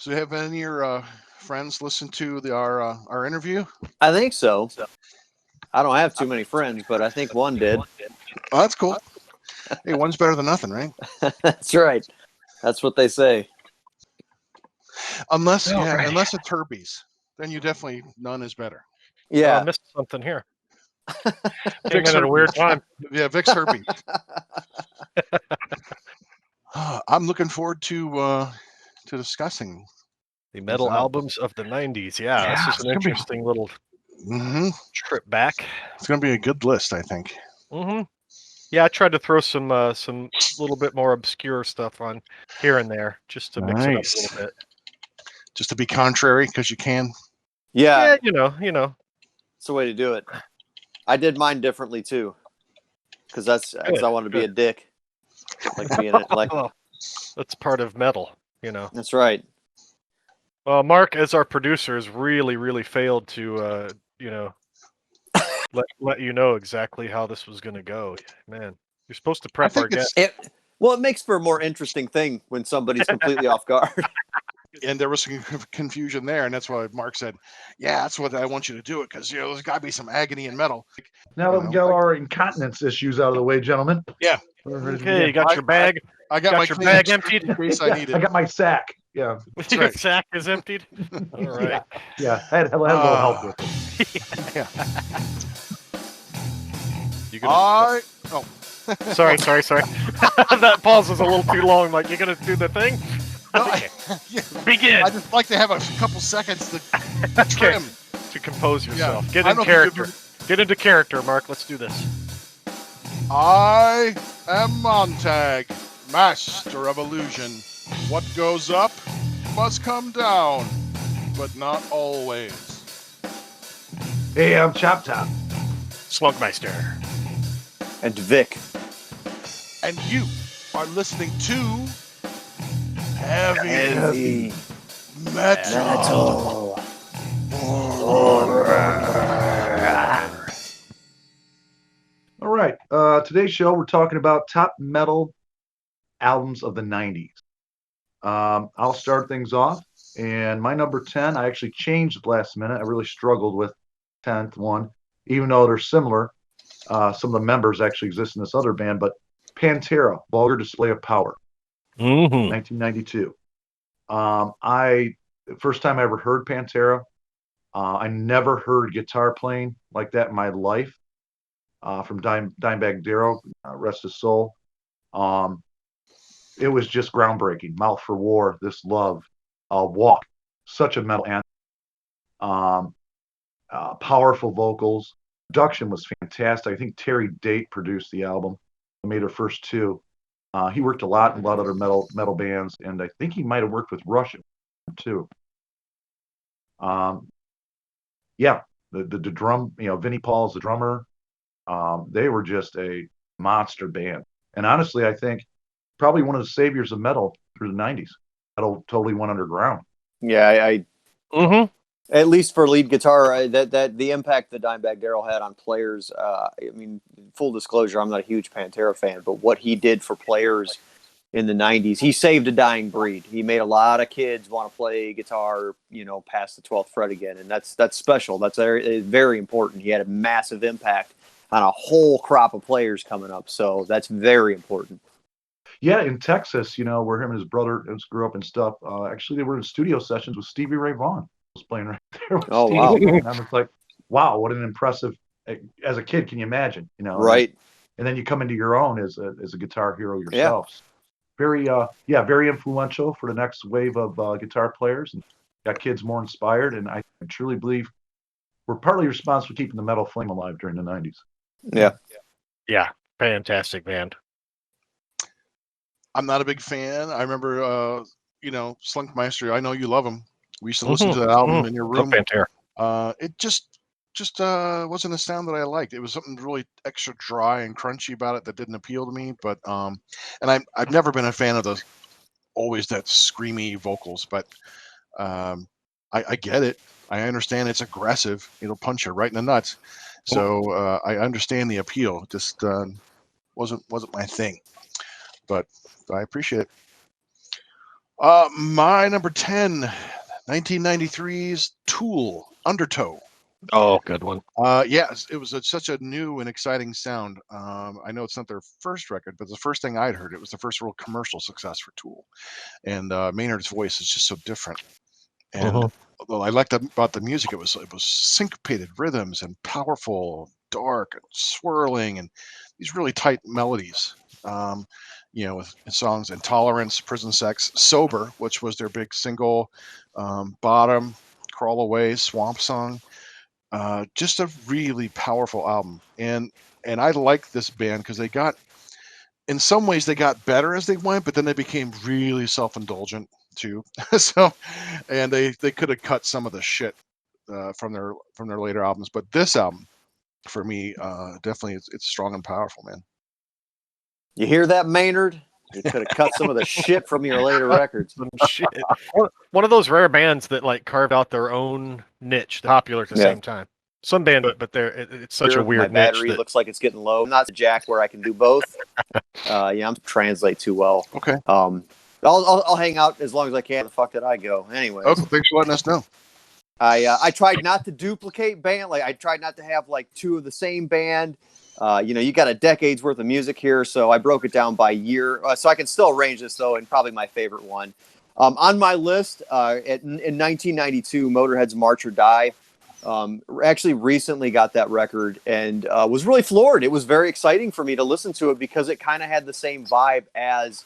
So have any of your friends listen to our interview? I think so. I don't have too many friends, but I think one did. Oh, that's cool. Hey, one's better than nothing, right? That's right. That's what they say. Unless it's herpes, then you definitely none is better. Yeah. I missed something here. Came Vic's in at a weird time. Yeah, Vic's herpes. I'm looking forward to discussing The metal albums of the 90s. Yeah, this is an interesting little trip back. It's going to be a good list, I think. Yeah, I tried to throw some little bit more obscure stuff on here and there just to mix it up a little bit. Just to be contrary, because you can. Yeah, you know. It's the way to do it. I did mine differently too, because I wanted to be a dick, like being like. That's part of metal, you know. That's right. Well, Mark, as our producer, has really, really failed to, let you know exactly how this was going to go. Man, you're supposed to prep our guests. It makes for a more interesting thing when somebody's completely off guard. And there was some confusion there, and that's why Mark said, "Yeah, that's what I want you to do it, because there's got to be some agony in metal." Now that we got our incontinence issues out of the way, gentlemen. Yeah. Okay, you got your bag. I got your bag emptied in case I need it. I got my sack. Yeah. Your sack is emptied. All right. Yeah. I had a little help with it. Yeah. Sorry. That pause was a little too long. Like, you're gonna do the thing. Okay. Begin. I just like to have a couple seconds to trim. To compose yourself. Yeah. Get in character. Get into character, Mark. Let's do this. I am Montag, master of illusion. What goes up must come down, but not always. Hey, I'm Chop Top. Slunkmeister. And Vic. And you are listening to Heavy Metal. All right. Today's show, we're talking about top metal albums of the 90s. I'll start things off. And my number 10, I actually changed at last minute. I really struggled with 10th one, even though they're similar. Some of the members actually exist in this other band, but Pantera, Vulgar Display of Power, 1992. The first time I ever heard Pantera, I never heard guitar playing like that in my life. From Dimebag Darrell, rest his soul. It was just groundbreaking. Mouth for War, This Love, Walk, such a metal anthem. Powerful vocals. Production was fantastic. I think Terry Date produced the album. He made her first two. He worked a lot in a lot of other metal bands, and I think he might have worked with Rush too. Yeah, the drum, Vinnie Paul's the drummer. They were just a monster band. And honestly, I think probably one of the saviors of metal through the 90s. Metal totally went underground. Yeah, at least for lead guitar, that the impact that Dimebag Darrell had on players. I mean, full disclosure, I'm not a huge Pantera fan, but what he did for players in the 90s, he saved a dying breed. He made a lot of kids want to play guitar, past the 12th fret again, and that's special. That's very, very important. He had a massive impact on a whole crop of players coming up, so that's very important. Yeah, in Texas, where him and his brother grew up and stuff. Actually, they were in studio sessions with Stevie Ray Vaughan. Was playing right there with Stevie. Wow! And I was like, wow, what an impressive. As a kid, can you imagine? Right. And then you come into your own as a guitar hero yourself. Yeah. Very influential for the next wave of guitar players, and got kids more inspired. And I truly believe we're partly responsible for keeping the metal flame alive during the 90s. Yeah, fantastic band. I'm not a big fan. I remember, Slunkmeister. I know you love him. We used to listen to that album in your room. It just wasn't a sound that I liked. It was something really extra dry and crunchy about it that didn't appeal to me. But and I've never been a fan of that screamy vocals. But I get it. I understand it's aggressive. It'll punch you right in the nuts. So I understand the appeal. Just wasn't my thing. But I appreciate it. My number 10, 1993's Tool Undertow. Oh, good one. Yes, it was such a new and exciting sound. I know it's not their first record, but the first thing I'd heard, it was the first real commercial success for Tool. And Maynard's voice is just so different. And although I liked about the music, it was syncopated rhythms and powerful, dark, and swirling, and these really tight melodies. With songs Intolerance, Prison Sex, Sober, which was their big single, Bottom, Crawl Away, Swamp Song. Just a really powerful album. And I like this band because in some ways they got better as they went, but then they became really self-indulgent too. And they could have cut some of the shit from their later albums, but this album for me definitely it's strong and powerful, man. You hear that, Maynard? You could have cut some of the shit from your later records. Some shit. One of those rare bands that like carved out their own niche, popular at the same time. Some band, but it's such a weird my battery niche. Looks like it's getting low. I'm not a jack where I can do both. I'm translate too well. Okay. I'll hang out as long as I can. The fuck did I go? Anyway. Okay, thanks for letting us know. I tried not to duplicate band. Like I tried not to have like two of the same band. You got a decade's worth of music here, so I broke it down by year. So I can still arrange this though, and probably my favorite one. On my list, in 1992, Motorhead's March or Die. Actually recently got that record and was really floored. It was very exciting for me to listen to it because it kind of had the same vibe as,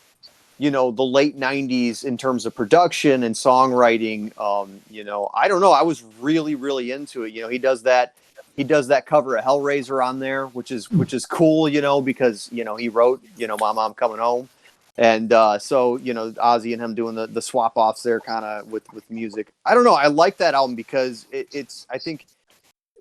the late 90s in terms of production and songwriting. I don't know. I was really, really into it. He does that cover of Hellraiser on there, which is cool, because, he wrote, Mama, I'm Coming Home. And so, Ozzy and him doing the swap offs there kind of with music. I don't know. I like that album because it's, I think,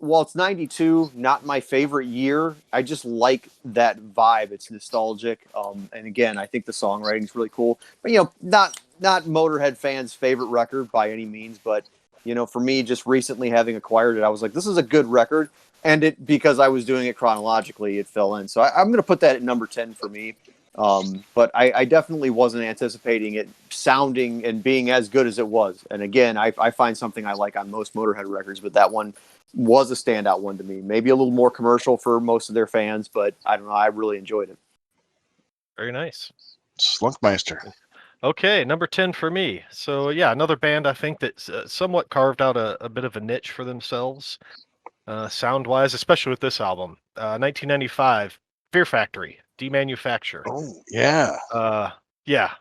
while it's 92, not my favorite year, I just like that vibe. It's nostalgic. And again, I think the songwriting is really cool. But, not Motorhead fans' favorite record by any means. But, for me, just recently having acquired it, I was like, this is a good record. And because I was doing it chronologically, it fell in. So I'm going to put that at number 10 for me. But I definitely wasn't anticipating it sounding and being as good as it was. And again, I find something I like on most Motorhead records, but that one was a standout one to me. Maybe a little more commercial for most of their fans, but I don't know. I really enjoyed it. Very nice. Slunkmeister. Okay, number 10 for me. So yeah, another band I think that's somewhat carved out a bit of a niche for themselves, sound-wise, especially with this album. 1995, Fear Factory, Demanufacture. Oh, yeah. Yeah,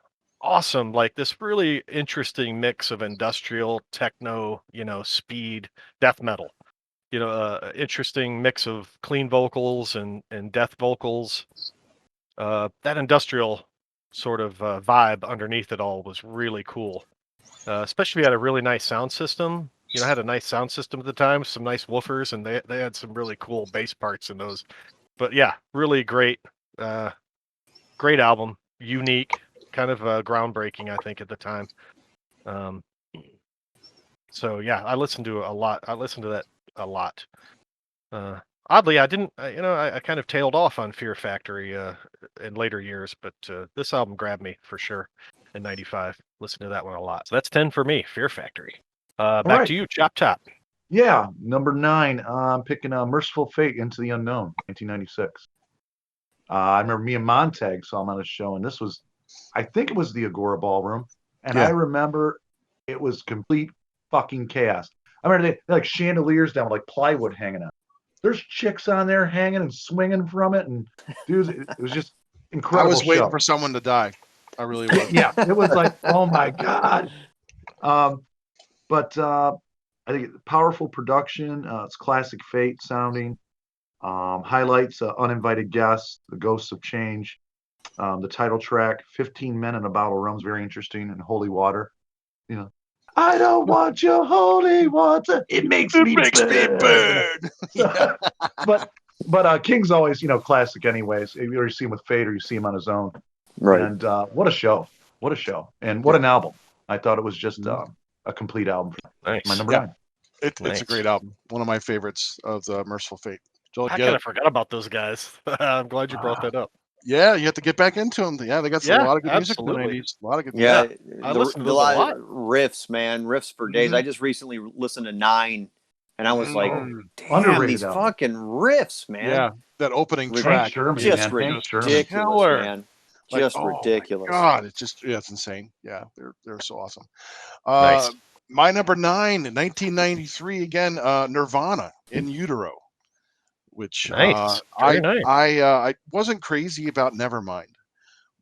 awesome. Like this really interesting mix of industrial, techno, speed, death metal. Interesting mix of clean vocals and death vocals. That industrial sort of vibe underneath it all was really cool. Especially had a really nice sound system. Had a nice sound system at the time, some nice woofers, and they had some really cool bass parts in those. But yeah, really great album, unique, kind of groundbreaking, I think, at the time. So yeah, I listened to a lot. I listened to that a lot. Oddly, I didn't. I kind of tailed off on Fear Factory in later years, but this album grabbed me for sure in '95. Listened to that one a lot. So that's 10 for me. Fear Factory. Back to you, Chop Top. Yeah, number 9. I'm picking Merciful Fate, Into the Unknown, 1996. I remember me and Montag saw him on a show, and this was, I think it was the Agora Ballroom, and I remember it was complete fucking chaos. I remember they like chandeliers down with like plywood hanging out. There's chicks on there hanging and swinging from it, and dude, it was just incredible. I was waiting for someone to die. I really was. Yeah, it was like, oh my god. But I think powerful production. It's classic Fate sounding. Highlights Uninvited Guests, The Ghosts of Change, the title track, 15 Men in a Bottle of Rum's very interesting, and Holy Water. I don't want your holy water. It makes me burn. Yeah. But King's always, classic anyways. You already see him with Fate or you see him on his own. Right. And what a show. What a show. And what an album. I thought it was just a complete album. Nice. My number 9. It's a great album. One of my favorites of the Merciful Fate. I kind of forgot about those guys. I'm glad you brought that up. Yeah, you have to get back into them. Yeah, they got a lot of good music in the absolutely. 90s. A lot of good Yeah, music. I listen to those a lot. riffs, man, riffs for days. Mhm. I just recently listened to 9, and I was like, Mm. damn, Underrated these album. fucking riffs, man. Yeah, that opening Hank track. Sherman, Just man. Hank Sherman. ridiculous, Killer. man. Like, Just oh ridiculous. my God, it's insane. Yeah, they're so awesome. Nice. My number 9, 1993 again, Nirvana, In Utero, which Nice. Very nice. I wasn't crazy about Nevermind,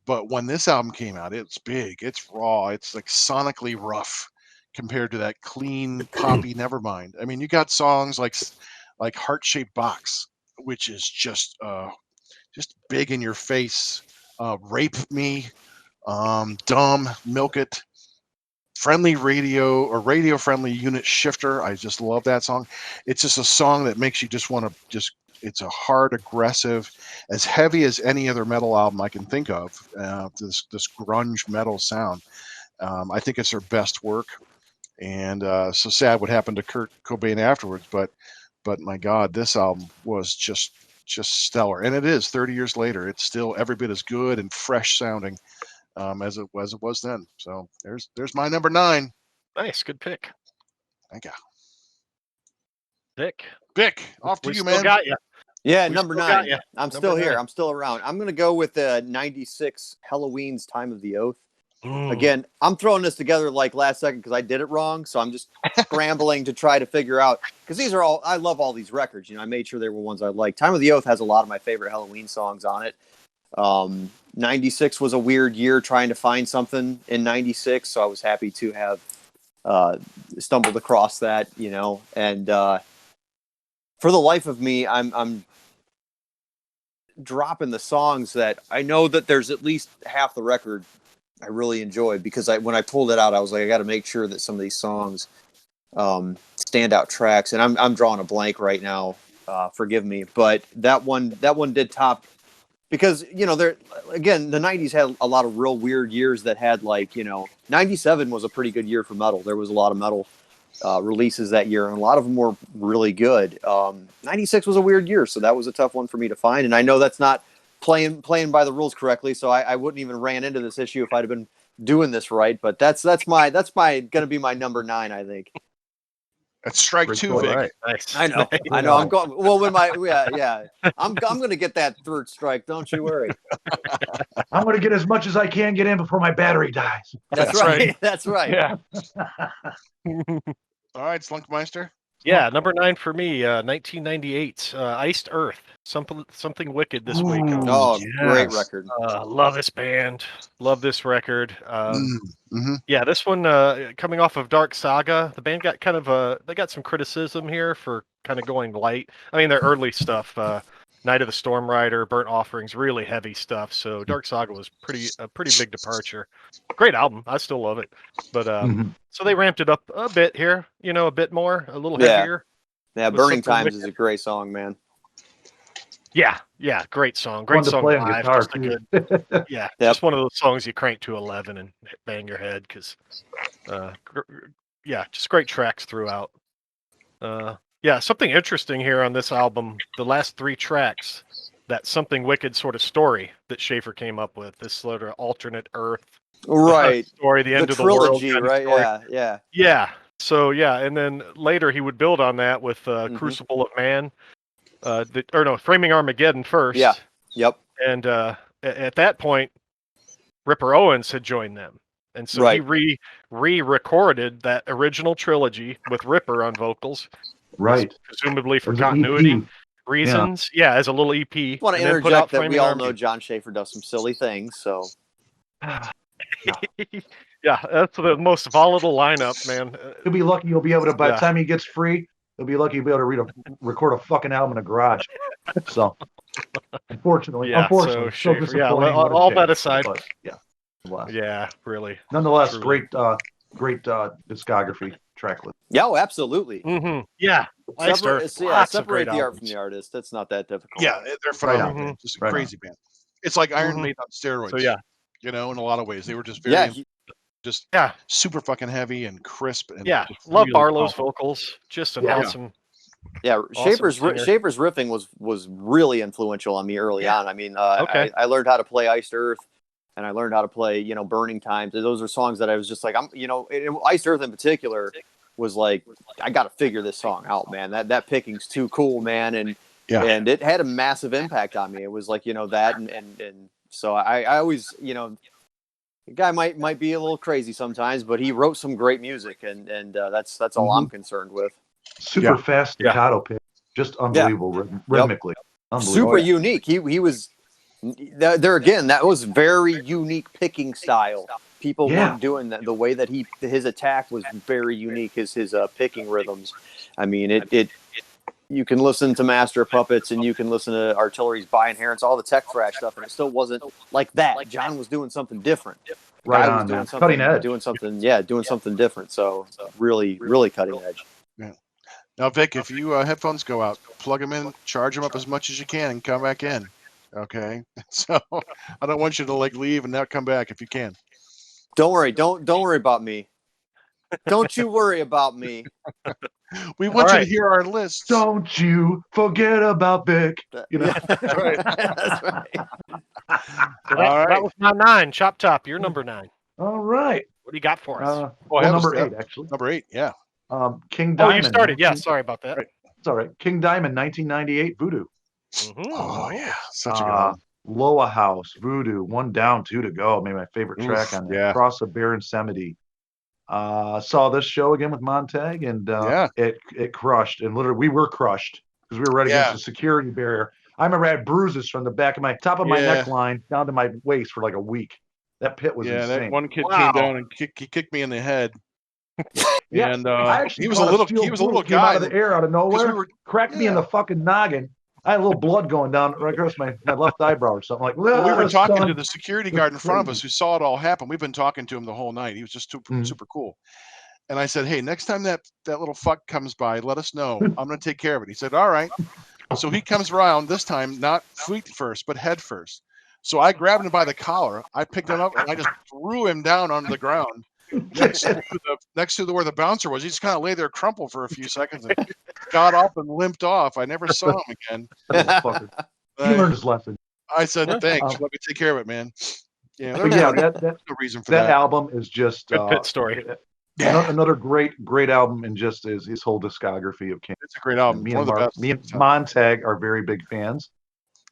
but when this album came out, it's big, it's raw, it's like sonically rough compared to that clean poppy Nevermind. I mean, you got songs like Heart Shaped Box, which is just big in your face. Rape Me, Dumb, Milk It, Friendly Radio or Radio Friendly Unit Shifter. I just love that song. It's just a song that makes you just want to it's a hard, aggressive, as heavy as any other metal album I can think of. This grunge metal sound. I think it's their best work, and so sad what happened to Kurt Cobain afterwards. But my God, this album was just stellar, and it is 30 years later. It's still every bit as good and fresh sounding as it was then. So there's my number 9. Nice. Good pick. Thank you. Vic, off to we you, still man. got you. Yeah, We number still got 9. ya. I'm Number still here. 9. I'm still around. I'm going to go with 96 Halloween's Time of the Oath. Mm. Again, I'm throwing this together like last second because I did it wrong. So I'm just scrambling to try to figure out, because these are all, I love all these records. I made sure they were ones I like. Time of the Oath has a lot of my favorite Halloween songs on it. 96 was a weird year trying to find something in 96. So I was happy to have stumbled across that, and for the life of me, I'm dropping the songs that I know that there's at least half the record I really enjoyed, because when I pulled it out, I was like, I got to make sure that some of these songs stand out tracks, and I'm drawing a blank right now. Forgive me, but that one did top, because there again, the 90s had a lot of real weird years that had 97 was a pretty good year for metal. There was a lot of metal releases that year, and a lot of them were really good. 96 was a weird year, so that was a tough one for me to find, and I know that's not playing by the rules correctly, so I wouldn't even ran into this issue if I'd have been doing this right. But that's gonna be my number 9, I think. That's strike 2, Vic. Right. Nice. I know. I'm going. Well, when I'm gonna get that third strike. Don't you worry. I'm going to get as much as I can get in before my battery dies. That's right. That's right. Yeah. All right, Slunkmeister. Yeah, number 9 for me, 1998, Iced Earth, something wicked this week. Oh, great record. Love this band, love this record. Yeah, this one coming off of Dark Saga, the band got kind of they got some criticism here for kind of going light. I mean, their early stuff, Night of the Storm Rider, Burnt Offerings, really heavy stuff. So Dark Saga was a pretty big departure. Great album, I still love it, but so they ramped it up a bit here, a bit more, a little heavier. Yeah, Burning Times is a great song, man. Yeah, great song. Great song to play on live. guitar, Yeah, just one of those songs you crank to 11 and bang your head, because, just great tracks throughout. Something interesting here on this album, the last 3 tracks, that Something Wicked sort of story that Schaefer came up with, this sort of alternate Earth story, the end of the world. Right, yeah. Yeah, so and then later he would build on that with Crucible of Man. Framing Armageddon first. Yeah. Yep. And at that point, Ripper Owens had joined them, and so he re-recorded that original trilogy with Ripper on vocals, right? Presumably for continuity reasons. Yeah, as a little EP. I want to interject that we all know John Schaefer does some silly things, so. Yeah, that's the most volatile lineup, man. He'll be lucky he'll be able to, by the time he gets free, he'll be lucky he'll be able to record a fucking album in a garage. So, unfortunately, so Schaefer, all that aside. But, yeah, really. Nonetheless, great discography track list. Yeah, absolutely. Mm-hmm. Yeah. Separate the art from the artist. That's not that difficult. Yeah, they're phenomenal. Just a crazy band. It's like Iron Maiden on steroids. So in a lot of ways, they were just super fucking heavy and crisp. And love Barlow's vocals. Just an awesome Yeah, Awesome Schaefer's riffing was really influential on me early on. I mean, Okay. I learned how to play Iced Earth, and I learned how to play, Burning Times. Those are songs that I was just like, Iced Earth in particular was like, I got to figure this song out, man. That picking's too cool, man, and it had a massive impact on me. It was like, that, and so I always, the guy might be a little crazy sometimes, but he wrote some great music, and that's all I'm concerned with. Super fast staccato pick, just unbelievable rhythmically. Unbelievable. Super unique. He was there again. That was very unique picking style. People weren't doing that. The way that his attack was very unique. His picking rhythms. I mean, it. You can listen to Master of Puppets and you can listen to Artillery's By Inherence, all the tech thrash stuff, and it still wasn't like that. John was doing something different. Right on, man. Cutting edge. Doing something different. So really, really cutting edge. Yeah. Now, Vic, if you headphones go out, plug them in, charge them up as much as you can, and come back in. Okay. So I don't want you to leave and not come back if you can. Don't worry. Don't worry about me. Don't you worry about me. We want you to hear our list. Don't you forget about Vic. That's right. That's right. That was my 9. Chop Top, you're number 9. All right. What do you got for us? Number 8, actually. Number 8, yeah. King Diamond. Oh, you started. Yeah, sorry about that. Right. It's all right. King Diamond, 1998, Voodoo. Mm-hmm. Oh, yeah. Such a good one. Loa House, Voodoo, 1 down, 2 to go. Maybe my favorite track on there. Cross of Barren Semity. Saw this show again with Montag, and it crushed. And literally, we were crushed because we were right against the security barrier. I remember I had bruises from the back of my top of my neckline down to my waist for like a week. That pit was insane. That one kid came down and kicked me in the head. And he was a little guy out of the air out of nowhere. Cracked me in the fucking noggin. I had a little blood going down right across my left eyebrow or something. Like, we were talking to the security guard in front of us who saw it all happen. We've been talking to him the whole night. He was just super cool. And I said, hey, next time that little fuck comes by, let us know. I'm going to take care of it. He said, all right. So he comes around this time, not feet first, but head first. So I grabbed him by the collar. I picked him up and I just threw him down onto the ground next to where the bouncer was. He just kind of lay there crumpled for a few seconds and got up and limped off. I never saw him again. He learned his lesson. I said, thanks. Let me take care of it, man. Yeah, that's no reason for that. That album is just good pit story. Another great album, and just his whole discography of King. It's a great album. Me and Montag are very big fans.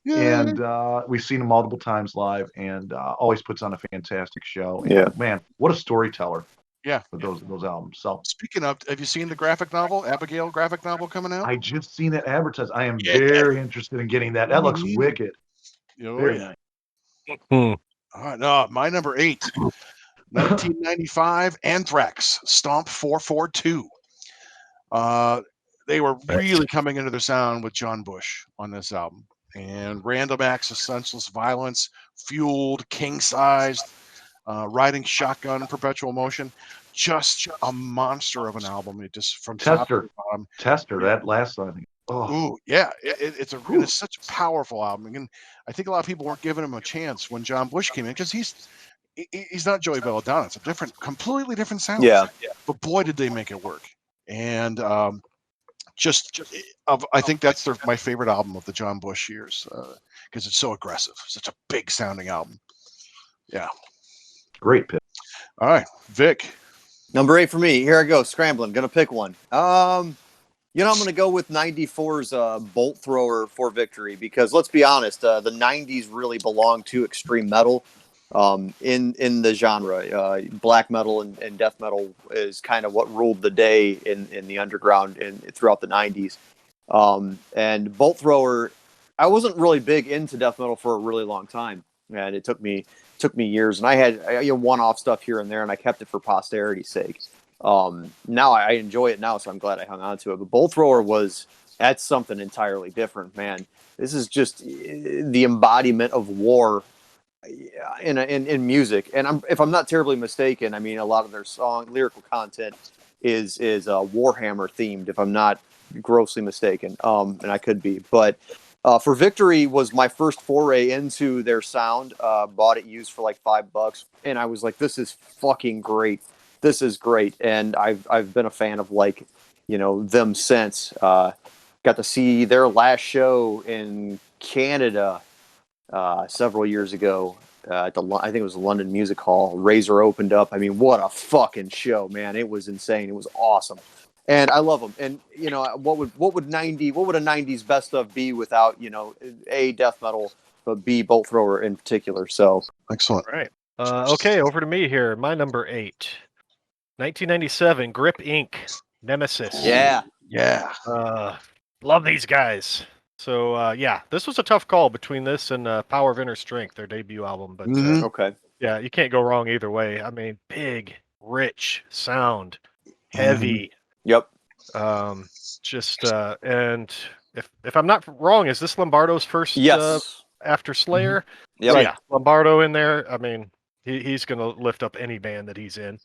Yeah. And we've seen him multiple times live, and always puts on a fantastic show. And, man, what a storyteller! Yeah, with those albums. So, speaking of, have you seen the graphic novel, Abigail graphic novel coming out? I just seen that advertised. I am very interested in getting that. That looks wicked. Very nice. All right, my number 8, 1995, Anthrax, Stomp 442. They were really coming into their sound with John Bush on this album. And random acts of senseless violence, fueled, king-sized, riding shotgun, perpetual motion. Just a monster of an album. It just from top to bottom. Tester, that last song. Oh, yeah. It's such a powerful album. And I think a lot of people weren't giving him a chance when John Bush came in because he's not Joey Belladonna. It's a completely different sound. Yeah. But boy, did they make it work. And I think that's my favorite album of the John Bush years because it's so aggressive. Such a big sounding album. Yeah. Great pick. All right, Vic. Number 8 for me. Here I go. Scrambling. Gonna pick one. I'm gonna go with 94's Bolt Thrower for Victory because let's be honest, the 90s really belonged to extreme metal. In the genre, black metal and death metal is kind of what ruled the day in the underground and throughout the 90s. And Bolt Thrower, I wasn't really big into death metal for a really long time, and it took me years. And I had one-off stuff here and there, and I kept it for posterity's sake. Now I enjoy it now, so I'm glad I hung on to it. But Bolt Thrower that's something entirely different, man. This is just the embodiment of war. In music, and if I'm not terribly mistaken, I mean a lot of their lyrical content is Warhammer themed, if I'm not grossly mistaken, and I could be. But for Victory was my first foray into their sound. Bought it used for like $5, and I was like, "This is fucking great. This is great." And I've been a fan of them since. got to see their last show in Canada several years ago. I think it was the London Music Hall. Razor opened up. I mean, what a fucking show, man! It was insane. It was awesome, and I love them. And you know, what would a '90s best of be without, you know, A, death metal, but B, bolt thrower in particular. So Excellent. Right. Okay, over to me here. My number 8, 1997, Grip Inc. Nemesis. yeah, Love these guys. So yeah, this was a tough call between this and Power of Inner Strength, their debut album. But okay, yeah, you can't go wrong either way. I mean, big, rich sound, heavy. yep, Just and if I'm not wrong, is this Lombardo's first yes, after Slayer? yep. So, yeah, Lombardo in there. I mean, he's going to lift up any band that he's in.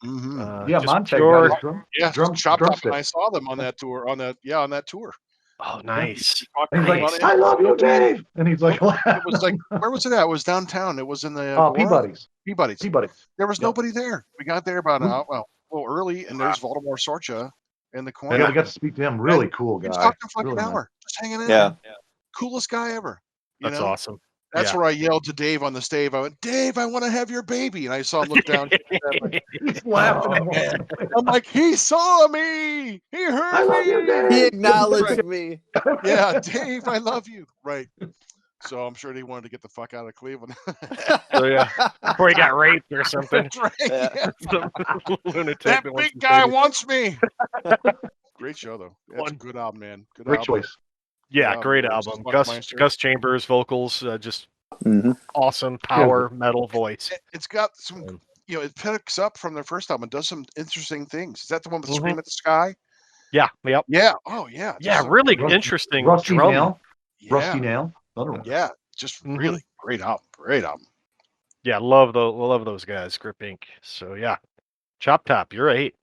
Yeah, just Montag pure- got his drum, Yeah, drum, Chop Top. drumstick. I saw them on that tour. On that tour. Oh, nice. And he's Nice. like, I love you, Dave. And he's like, It was like, where was it at? It was downtown. It was in the Peabody's. Peabody's. There was Yep. nobody there. We got there about a little early, and there's Voldemort Sorcha in the corner. Yeah, we got to speak to him. Really cool We guy. talked to him for like Really an nice. hour, just hanging in. Yeah. Coolest guy ever. You That's know? awesome. That's Yeah. where I yelled to Dave on the stage. I went, Dave, I want to have your baby. And I saw him look down. He's laughing. Oh, man. I'm like, he saw me. He heard I love me. you, Dave. He acknowledged me. Yeah, Dave, I love you. Right. So I'm sure they wanted to get the fuck out of Cleveland. So yeah, before he got raped or something. That's right. Yeah. Yeah. Some lunatic That that wants big to guy take it. wants me. Great show, though. That's a One. good album, man. Good Great album. choice. Yeah, Yeah, great it was album. Slunkmeister. Gus Chambers vocals, just Mhm. awesome power metal voice. It's got some, it picks up from their first album and does some interesting things. Is that the one with Scream at the Sky? Yeah, yep. Yeah. Oh, yeah. Yeah, Just a- really Rusty- interesting Rusty drum. Nail. Yeah. Rusty Nail. Another one. Yeah. Just Mhm. really great album. Great album. Yeah, love those guys, Grip Inc. So yeah, Chop Top, you're 8.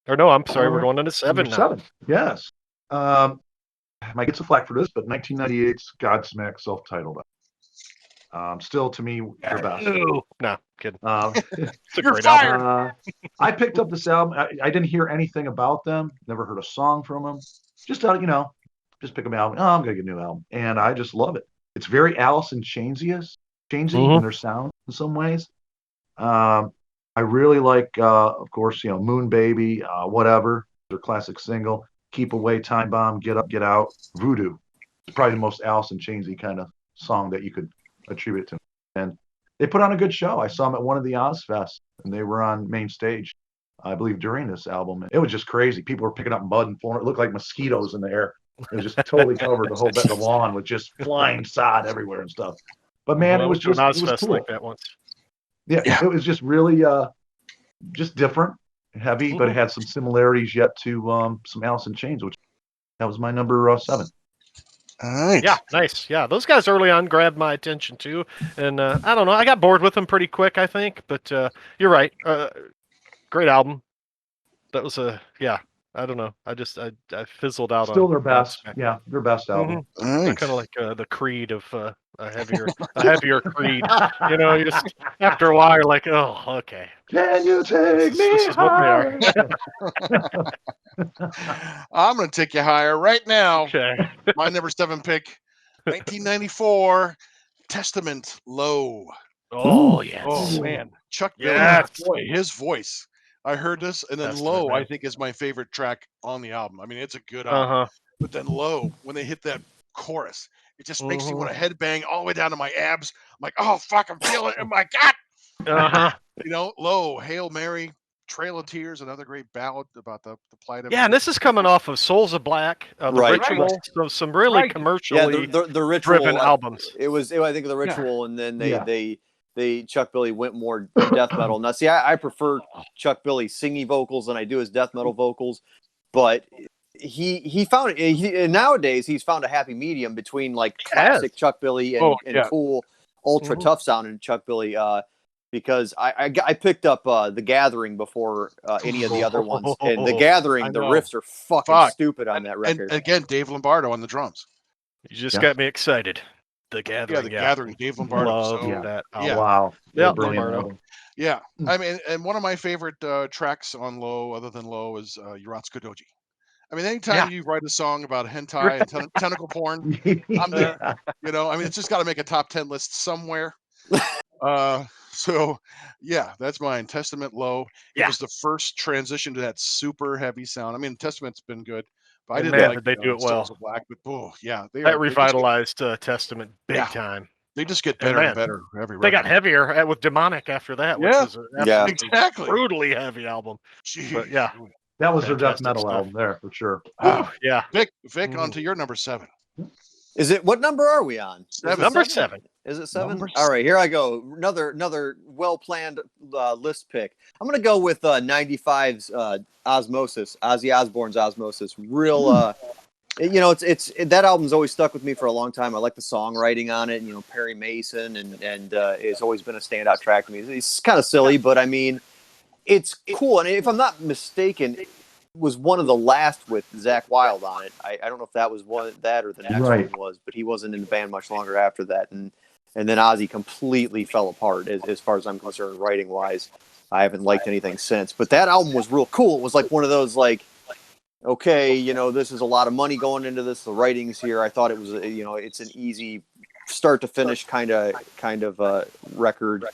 Or no, I'm sorry, we're going into 7 Number now. 7. Yes. Might get some flack for this, but 1998's Godsmack Self-Titled. Still, to me, their best. Ooh. No, kidding. It's a You're great fired. album. I picked up this album. I didn't hear anything about them. Never heard a song from them. Just thought, just pick up an album. Oh, I'm gonna get a new album, and I just love it. It's very Allison Chains-y in their sound in some ways. I really like, of course, Moon Baby, whatever, their classic single, Keep Away, Time Bomb, Get Up, Get Out, Voodoo. It's probably the most Allison Chains-y kind of song that you could attribute to. And they put on a good show. I saw them at one of the Ozfests, and they were on main stage, I believe, during this album. It was just crazy. People were picking up mud and flowing. It looked like mosquitoes in the air. It was just totally covered the whole bed. The lawn with just flying sod everywhere and stuff. But man, Well, it was to an just it was Ozfest cool. like that once. Yeah, it was just really just different, heavy, but it had some similarities yet to some Allison Chains, which that was my number 7. All right. Yeah, nice. Yeah, those guys early on grabbed my attention too, and I don't know, I got bored with them pretty quick, I think. But you're right. Great album. That was I don't know. I fizzled out. Still on their best. Godsmack. Yeah, their best album. All They're right. kind of like the Creed of a heavier Creed. You just after a while, you're like, oh, okay. Can you take me This is what they are. higher? I'm going to take you higher right now. Okay. My number 7 pick, 1994, Testament, Low. Oh yes. Oh, man. Chuck Yes. Billy, boy, his voice. I heard this, and then Testament, Low, man. I think, is my favorite track on the album. I mean, it's a good album. But then Low, when they hit that chorus, it just makes me want to headbang all the way down to my abs. I'm like, oh, fuck, I'm feeling it in my gut. Low, Hail Mary, Trail of Tears, another great ballad about the plight of. Yeah, and this is coming off of Souls of Black, the Right. Ritual, so some really commercially the Ritual driven albums. It was I think the Ritual, and then they Chuck Billy went more death metal. Now, see, I prefer Chuck Billy's singing vocals than I do his death metal vocals, but he found nowadays he's found a happy medium between like classic Chuck Billy and cool ultra tough sounding Chuck Billy. Because I picked up The Gathering before any of the other ones, and The Gathering, the riffs are fucking stupid on that record. And again, Dave Lombardo on the drums. You just got me excited. The Gathering. Yeah, The Gathering, Dave Lombardo. Love that album. Yeah. Wow. Yeah, Brilliant Lombardo. album. Yeah. I mean, and one of my favorite tracks on Low, other than Low, is Uratsuka Doji. I mean, anytime you write a song about hentai and tentacle porn, I'm there. You know, I mean, it's just got to make a top 10 list somewhere. So yeah, that's mine. Testament low. It was the first transition to that super heavy sound. I mean, Testament's been good, but I didn't like they do it well. Souls of Black, but that revitalized Testament big time. They just get better and better every record. They got heavier with Demonic after that, which was exactly brutally heavy album. Jeez. But yeah, that was their death metal album there for sure. Yeah, Vic, on to your number 7. Is it, what number are we on? Number 7. Is it 7? All right, here I go. Another well-planned list pick. I'm going to go with 95's Osmosis, Ozzy Osbourne's Osmosis. Real, it's that album's always stuck with me for a long time. I like the songwriting on it. You know, Perry Mason, and it's always been a standout track to me. It's kind of silly, but I mean, it's cool. And if I'm not mistaken, it was one of the last with Zakk Wylde on it. I don't know if that was that or the next one was, but he wasn't in the band much longer after that. And then Ozzy completely fell apart as far as I'm concerned, writing wise. I haven't liked anything since. But that album was real cool. It was like one of those like, okay, you know, this is a lot of money going into this. The writing's here. I thought it was, you know, it's an easy start to finish kind of record.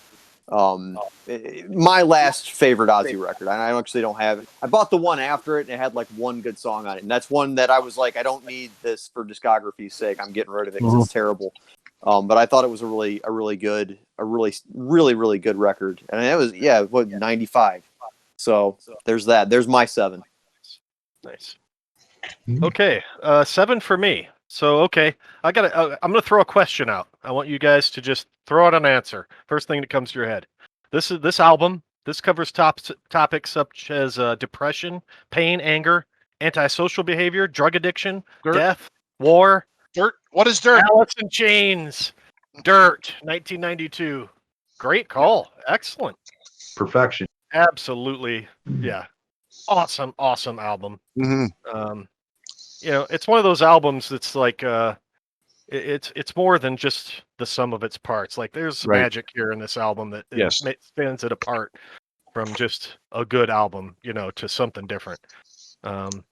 My last favorite Ozzy record. I actually don't have it. I bought the one after it, and it had like one good song on it, and that's one that I was like, I don't need this for discography's sake. I'm getting rid of it because it's terrible. But I thought it was a really good record, and it was 95. So there's that. There's my 7. Nice. Okay, 7 for me. So okay, I'm gonna throw a question out. I want you guys to just throw out an answer. First thing that comes to your head. This album. This covers topics such as depression, pain, anger, antisocial behavior, drug addiction, death, war. Dirt. What is Dirt? Allison Chains. Dirt. 1992. Great call. Excellent. Perfection. Absolutely. Yeah. Awesome album. Mm-hmm. You know, it's one of those albums that's like it's more than just the sum of its parts. Like there's magic here in this album that stands it apart from just a good album, you know, to something different. And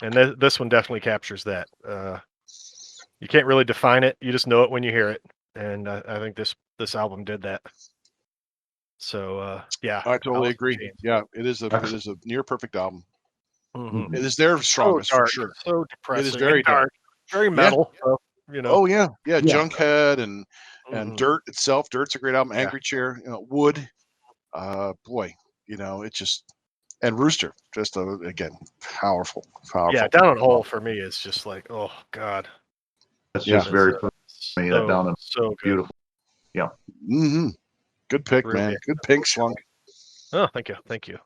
this one definitely captures that. You can't really define it; you just know it when you hear it. And I think this album did that. So yeah, I totally agree. Yeah, it is a near perfect album. Mm-hmm. It is their strongest dark, for sure. So depressing. It is very dark, very metal. So, you know. Oh yeah. Junkhead and Dirt itself. Dirt's a great album. Angry Chair. You know, Wood. Boy, you know, it just, and Rooster. Just again, powerful. Yeah, Down in Hole for me is just like, oh god. That's just very funny. That Down in so good. Beautiful. Yeah. Mm-hmm. Good pick, really man. Good pick, Slunk. Oh, thank you.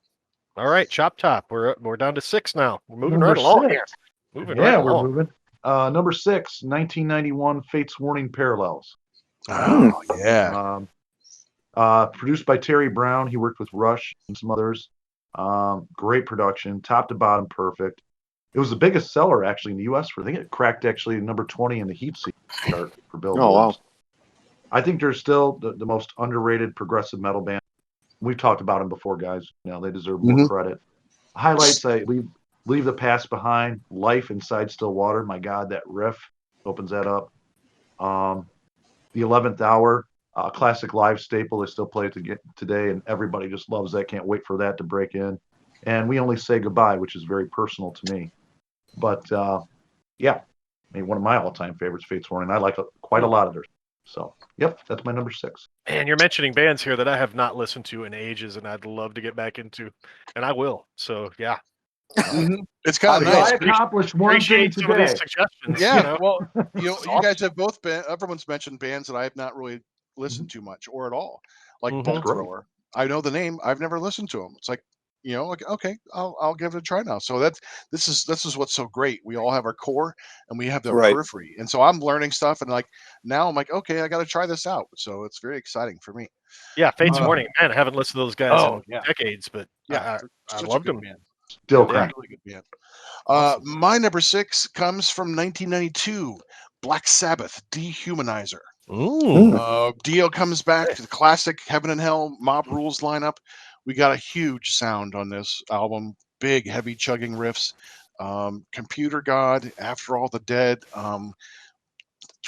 All right, Chop Top. We're down to 6 now. We're moving right along here. We're moving. Number 6, 1991, Fate's Warning Parallels. Oh, yeah. Produced by Terry Brown. He worked with Rush and some others. Great production, top to bottom, perfect. It was the biggest seller actually in the U.S. I think it cracked actually number 20 in the Heat Seek chart for Billboard. Oh wow! I think they're still the most underrated progressive metal band. We've talked about them before, guys. You know, they deserve more credit. Highlights: I leave the past behind. Life Inside Still Water. My God, that riff opens that up. The 11th Hour, classic live staple. They still play it today, and everybody just loves that. Can't wait for that to break in. And We Only Say Goodbye, which is very personal to me. But yeah, I mean, one of my all-time favorites, Fate's Warning. I like quite a lot of theirs. So, yep, that's my number 6. Man, you're mentioning bands here that I have not listened to in ages, and I'd love to get back into, and I will. So, yeah. It's kind of nice. I accomplished one thing some of today. these suggestions. Yeah, you know? well, you guys have both been. Everyone's mentioned bands that I have not really listened to much or at all. Like Bolt Thrower, I know the name. I've never listened to them. It's like, you know, like, okay, I'll give it a try now. So this is what's so great. We all have our core and we have the periphery, and so I'm learning stuff, and like now I'm like, okay, I got to try this out. So it's very exciting for me. Yeah, Fate's Warning. Man, I haven't listened to those guys in decades, but yeah, I loved them. Man. Still really good band. Awesome. My number 6 comes from 1992, Black Sabbath, Dehumanizer. Dio comes back to the classic Heaven and Hell, Mob Rules lineup. We got a huge sound on this album, big, heavy chugging riffs. Computer God, After All the Dead,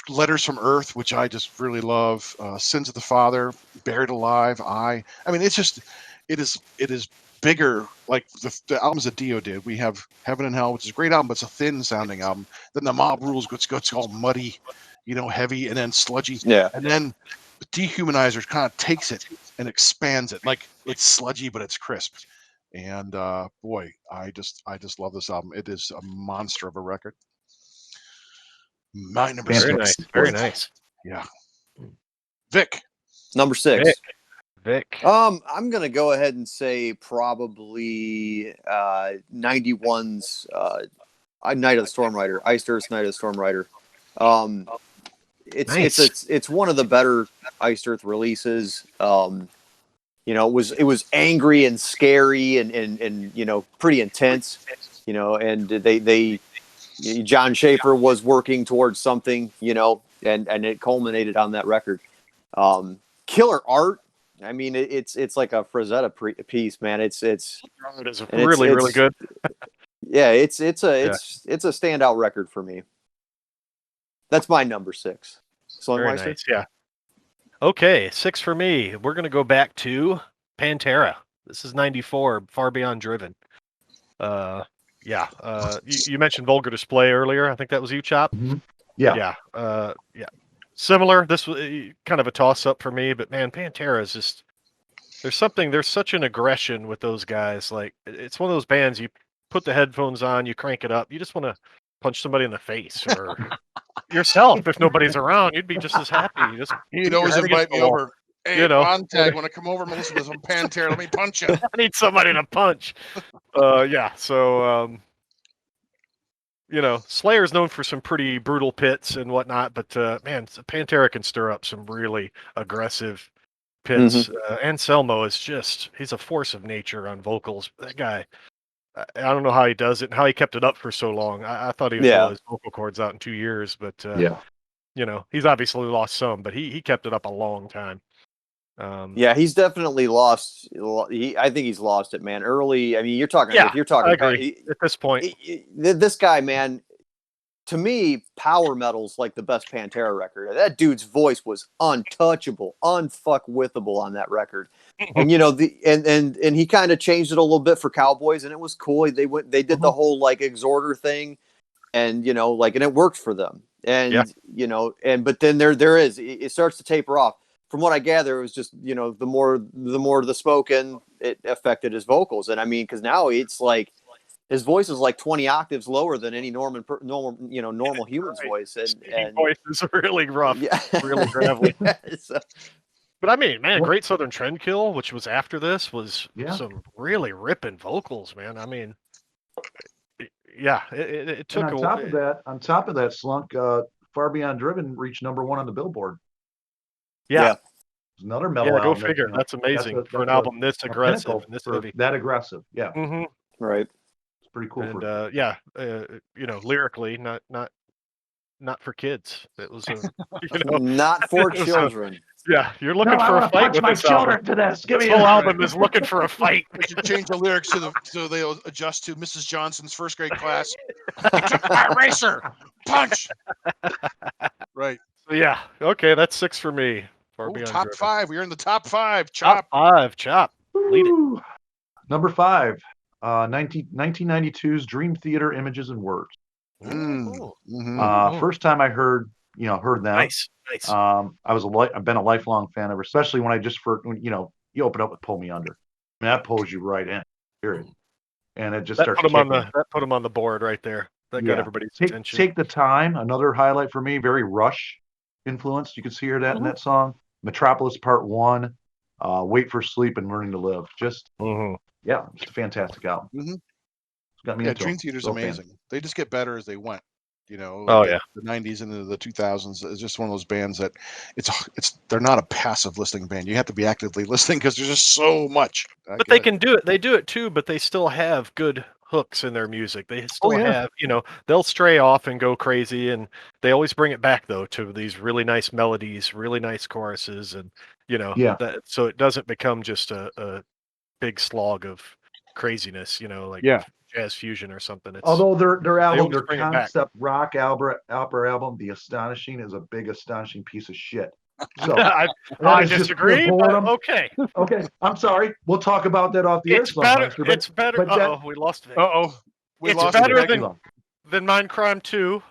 Letters from Earth, which I just really love, Sins of the Father, Buried Alive, I mean, it's just, it is bigger, like the albums that Dio did. We have Heaven and Hell, which is a great album, but it's a thin sounding album. Then the Mob Rules gets all muddy, heavy, and then sludgy. Yeah. And then Dehumanizer kind of takes it and expands it. Like, it's sludgy, but it's crisp. And boy, I just love this album. It is a monster of a record. My number Very 6. nice. Very nice. Yeah. Vic. Number 6. Vic. I'm gonna go ahead and say probably 91's Night of the Storm Rider, Iced Earth's Night of the Storm Rider. It's one of the better Iced Earth releases. It was angry and scary and pretty intense. And they John Schaefer was working towards something, and it culminated on that record. Killer art. I mean, it's like a Frazetta piece, man. It's really good. Yeah, it's a standout record for me. That's my number 6. Very nice. Yeah. Okay, 6 for me. We're gonna go back to Pantera. This is 94, Far Beyond Driven. You mentioned Vulgar Display earlier. I think that was you, Chop. Mm-hmm. Yeah. Yeah. Similar. This was kind of a toss-up for me, but man, Pantera is just, there's such an aggression with those guys. Like, it's one of those bands, you put the headphones on, you crank it up, you just want to punch somebody in the face, or yourself if nobody's around. You'd be just as happy. You'd always invite me over. Hey, Montag, want to come over and listen to some Pantera? Let me punch you. I need somebody to punch. So Slayer's known for some pretty brutal pits and whatnot, but man, Pantera can stir up some really aggressive pits. Mm-hmm. Anselmo is he's a force of nature on vocals. That guy, I don't know how he does it and how he kept it up for so long. I thought he would blow his vocal cords out in 2 years, but he's obviously lost some, but he kept it up a long time. He's definitely lost. I think he's lost it, man. Early. I mean, you're talking. Yeah, if you're talking. I agree. At this point, this guy, man. To me, Power Metal's like the best Pantera record. That dude's voice was untouchable, unfuckwithable on that record. And and he kind of changed it a little bit for Cowboys, and it was cool. They did the whole like exhorter thing, and and it worked for them. And but then there is it starts to taper off. From what I gather, it was just the more the spoken, it affected his vocals. And I mean, because now it's like his voice is like 20 octaves lower than any normal human's voice. And voice is really rough, really gravelly. But I mean, man, Great Southern Trendkill, which was after this, was some really ripping vocals, man. I mean, it took. And on top of that, Slunk, Far Beyond Driven reached number 1 on the Billboard. Yeah. Another metal album. Go figure. That's amazing for an album this aggressive and this heavy. That aggressive, yeah. Mm-hmm. Right. It's pretty cool. And lyrically, not for kids. It was not for children. You're looking for a fight with my this children album. to this. Give me this whole album is looking for a fight. We should change the lyrics so they'll adjust to Mrs. Johnson's first grade class. He took my eraser. Punch. Right. So okay, that's 6 for me. Top 5. We're in the top 5. Chop. Top 5. Chop. Lead it. Number 5. 1992's Dream Theater, Images and Words. First time I heard them. Nice. I've been a lifelong fan of her, especially when you open up with Pull Me Under. I mean, that pulls you right in. Period. And it just starts. That put him on the board right there. That got everybody's attention. Take the Time. Another highlight for me. Very Rush influenced. You can see that in that song. Metropolis Part 1. Wait for Sleep and Learning to Live. Just a fantastic album. Mm-hmm. It's got me into Dream Theater's amazing. They just get better as they went. The 90s into the 2000s is just one of those bands that they're not a passive listening band. You have to be actively listening because there's just so much. But they can do it. They do it too, but they still have good hooks in their music. They still have, they'll stray off and go crazy, and they always bring it back though to these really nice melodies, really nice choruses, and so it doesn't become just a big slog of craziness. jazz fusion or something. It's, although their album, always their bring it back. concept rock opera album, The Astonishing, is a big astonishing piece of shit. So I that is just pure disagree, but boredom. okay. Okay, I'm sorry. We'll talk about that off the air, It's better. Slunkmeister, It's better. but that, We lost Vic. We It's lost better Vic. than Mindcrime 2.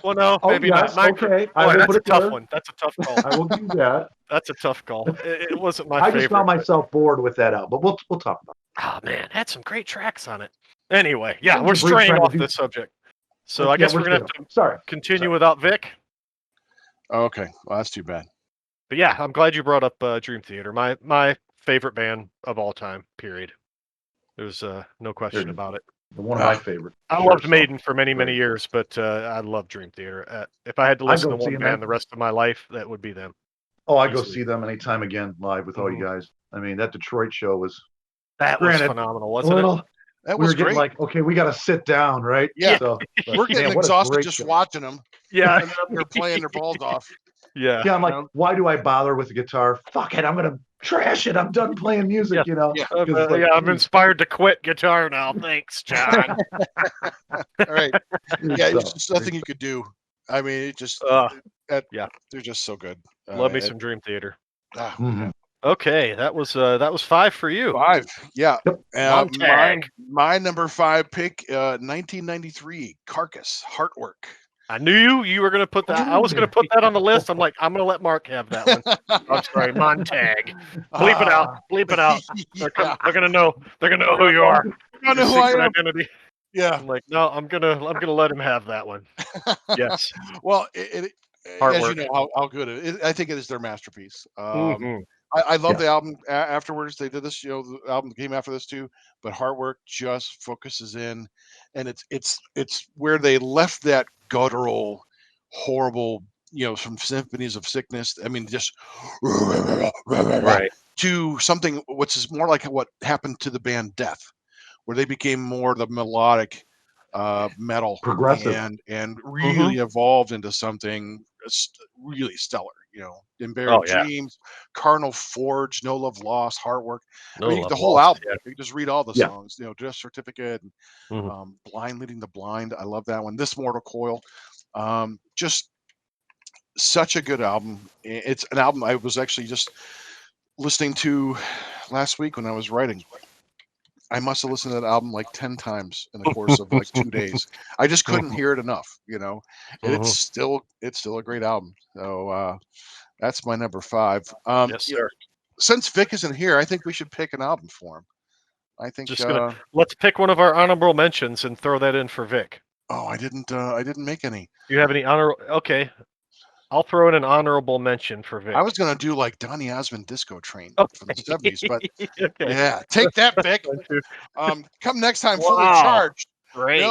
Well, no, oh, maybe yes, not. okay. I Boy, will that's put a it tough there. one. That's a tough call. I will give you that. That's a tough call. It wasn't my I favorite. just found but- myself bored with that album, but we'll talk about it. Oh man, it had some great tracks on it. Anyway, yeah, Thank we're you for straying trying to off do- this subject. So I guess we're gonna have to Sorry. continue without Vic. Okay, well that's too bad. But yeah, I'm glad you brought up Dream Theater. My favorite band of all time. Period. There's no question about it. One of my favorite. I loved Maiden for many years, but I love Dream Theater. If I had to listen to one band the rest of my life, that would be them. Oh, I go see them anytime again live with all you guys. I mean, that Detroit show was phenomenal, wasn't it? That we was were getting great. like, okay, we got to sit down, right? Yeah, so, we're getting exhausted just watching them. Yeah, and they're playing their balls off. Yeah, I'm like, why do I bother with the guitar? Fuck it, I'm gonna trash it. I'm done playing music, you know. I'm inspired to quit guitar now. Thanks, John. All right. Yeah, it's just nothing you could do. I mean, it just they're just so good. Love me some Dream Theater. Mm-hmm. Okay, that was 5 for you. 5, yeah. Montag. My number 5 pick, 1993, Carcass, Heartwork. I knew you were going to put that. I was going to put that on the list. I'm like, I'm going to let Mark have that one. I'm sorry, Montag. Bleep it out. Bleep it out. They're going to know. They're going to know who you are. I know who I am. Identity. Yeah. I'm like, no, I'm gonna let him have that one. Yes. Well, as you know how good it is. I think it is their masterpiece. I love the album afterwards. They did this, the album came after this too, but Heartwork just focuses in, and it's where they left that guttural, horrible, from Symphonies of Sickness. I mean, just right to something which is more like what happened to the band Death, where they became more the melodic metal, progressive, and really evolved into something really stellar. Embarrassed Dreams, Carnal Forge, No Love Lost, Heartwork. The whole album. You can just read all the songs. Death Certificate, Blind Leading the Blind. I love that one. This Mortal Coil. Just such a good album. It's an album I was actually just listening to last week when I was writing. I must have listened to that album like 10 times in the course of like 2 days. I just couldn't hear it enough, And it's still a great album. So that's my number 5. Yes, sir. Since Vic isn't here, I think we should pick an album for him. I think let's pick one of our honorable mentions and throw that in for Vic. Oh, I didn't make any. Do you have any okay. I'll throw in an honorable mention for Vic. I was going to do like Donny Osmond Disco Train from the 70s, but yeah, take that, Vic. Come next time, fully charged. Great.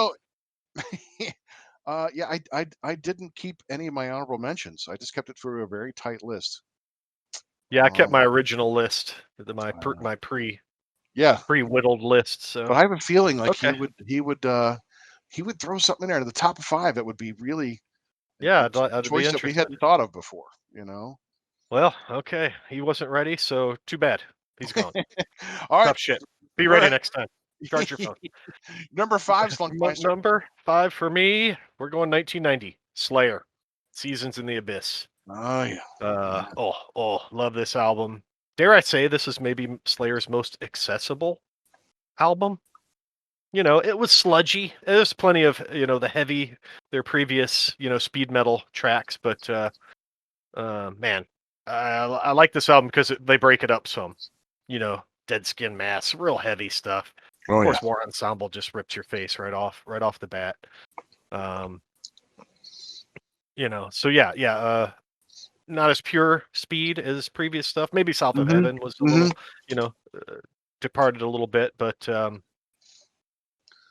I didn't keep any of my honorable mentions. I just kept it for a very tight list. Yeah, I kept my original list, my pre-whittled list. So, but I have a feeling like he would throw something in there to the top of 5 that would be really. Yeah, a choice that we hadn't thought of before, Well, okay. He wasn't ready, so too bad. He's gone. All right. Tough shit. Be ready next time. Charge your phone. Number 5, Slunkmeister. Number 5 for me, we're going 1990. Slayer, Seasons in the Abyss. Oh, yeah. Love this album. Dare I say this is maybe Slayer's most accessible album? It was sludgy. There's plenty of, their previous, speed metal tracks, but man, I like this album because they break it up some, Dead Skin Mass, real heavy stuff. Of course, War Ensemble just rips your face right off the bat. So not as pure speed as previous stuff. Maybe South of Heaven was a little, departed a little bit, but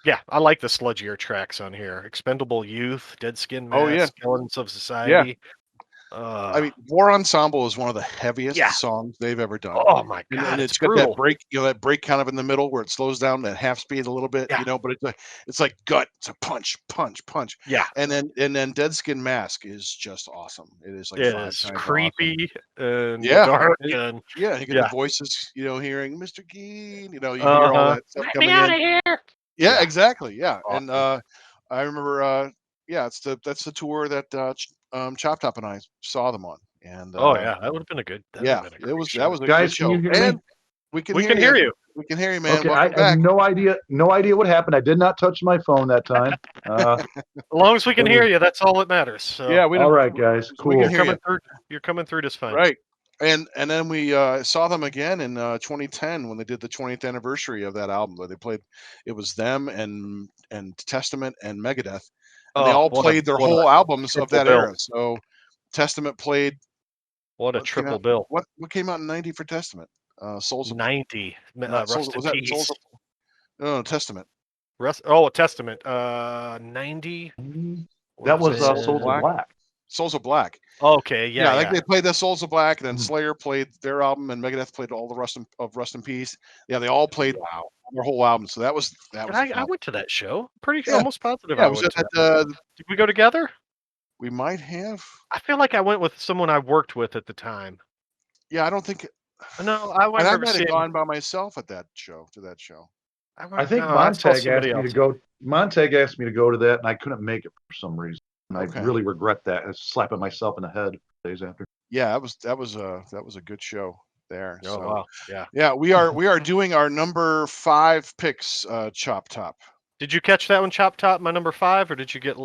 yeah, I like the sludgier tracks on here. Expendable Youth, Dead Skin Mass, Skeletons of Society. Yeah. War Ensemble is one of the heaviest songs they've ever done. Oh my god! And it's got that break, that break kind of in the middle where it slows down at half speed a little bit, but it's like gut. It's a punch. Yeah. And then Dead Skin Mask is just awesome. It is like it's creepy and dark and you get the voices, hearing Mr. Keen, you hear all that stuff coming in. Get me out of here. Yeah, exactly. Yeah, Awesome. and I remember. Yeah, that's the tour that Chop Top and I saw them on, and that would have been a good. yeah, Been a it great was show. that was a Guys, good can you show, hear me? and we can hear you. We can hear you, man. Okay, Welcome I have back. no idea what happened. I did not touch my phone that time. As long as we can hear you, that's all that matters. So. Yeah, we all don't. right, guys, We cool. can hear you. You're coming through just fine. Right. And then we saw them again in 2010 when they did the 20th anniversary of that album. Where they played, it was them and Testament and Megadeth, and they all played their whole albums of that bill. era. So Testament played. What a triple bill! What came out in '90 for Testament? Souls of 90. Souls, was that Peace. Souls of, no, Testament. Testament. 90. That was Souls of Black. Souls of Black. Okay, yeah. I think they played the Souls of Black, and then Slayer played their album, and Megadeth played all the Rust in Peace. Yeah, they all played their whole album. So that was. I went to that show. Pretty sure, almost positive. Yeah, I went to that. Did we go together? We might have. I feel like I went with someone I worked with at the time. Yeah, I don't think. No, I might have gone by myself at that show. I think Montag asked me to go. Montag asked me to go to that, and I couldn't make it for some reason. And I really regret that. I was slapping myself in the head days after. Yeah, that was a good show there. Oh, wow. Yeah. Yeah, we are doing our number 5 picks, Chop Top. Did you catch that one, Chop Top, my number 5, or did you get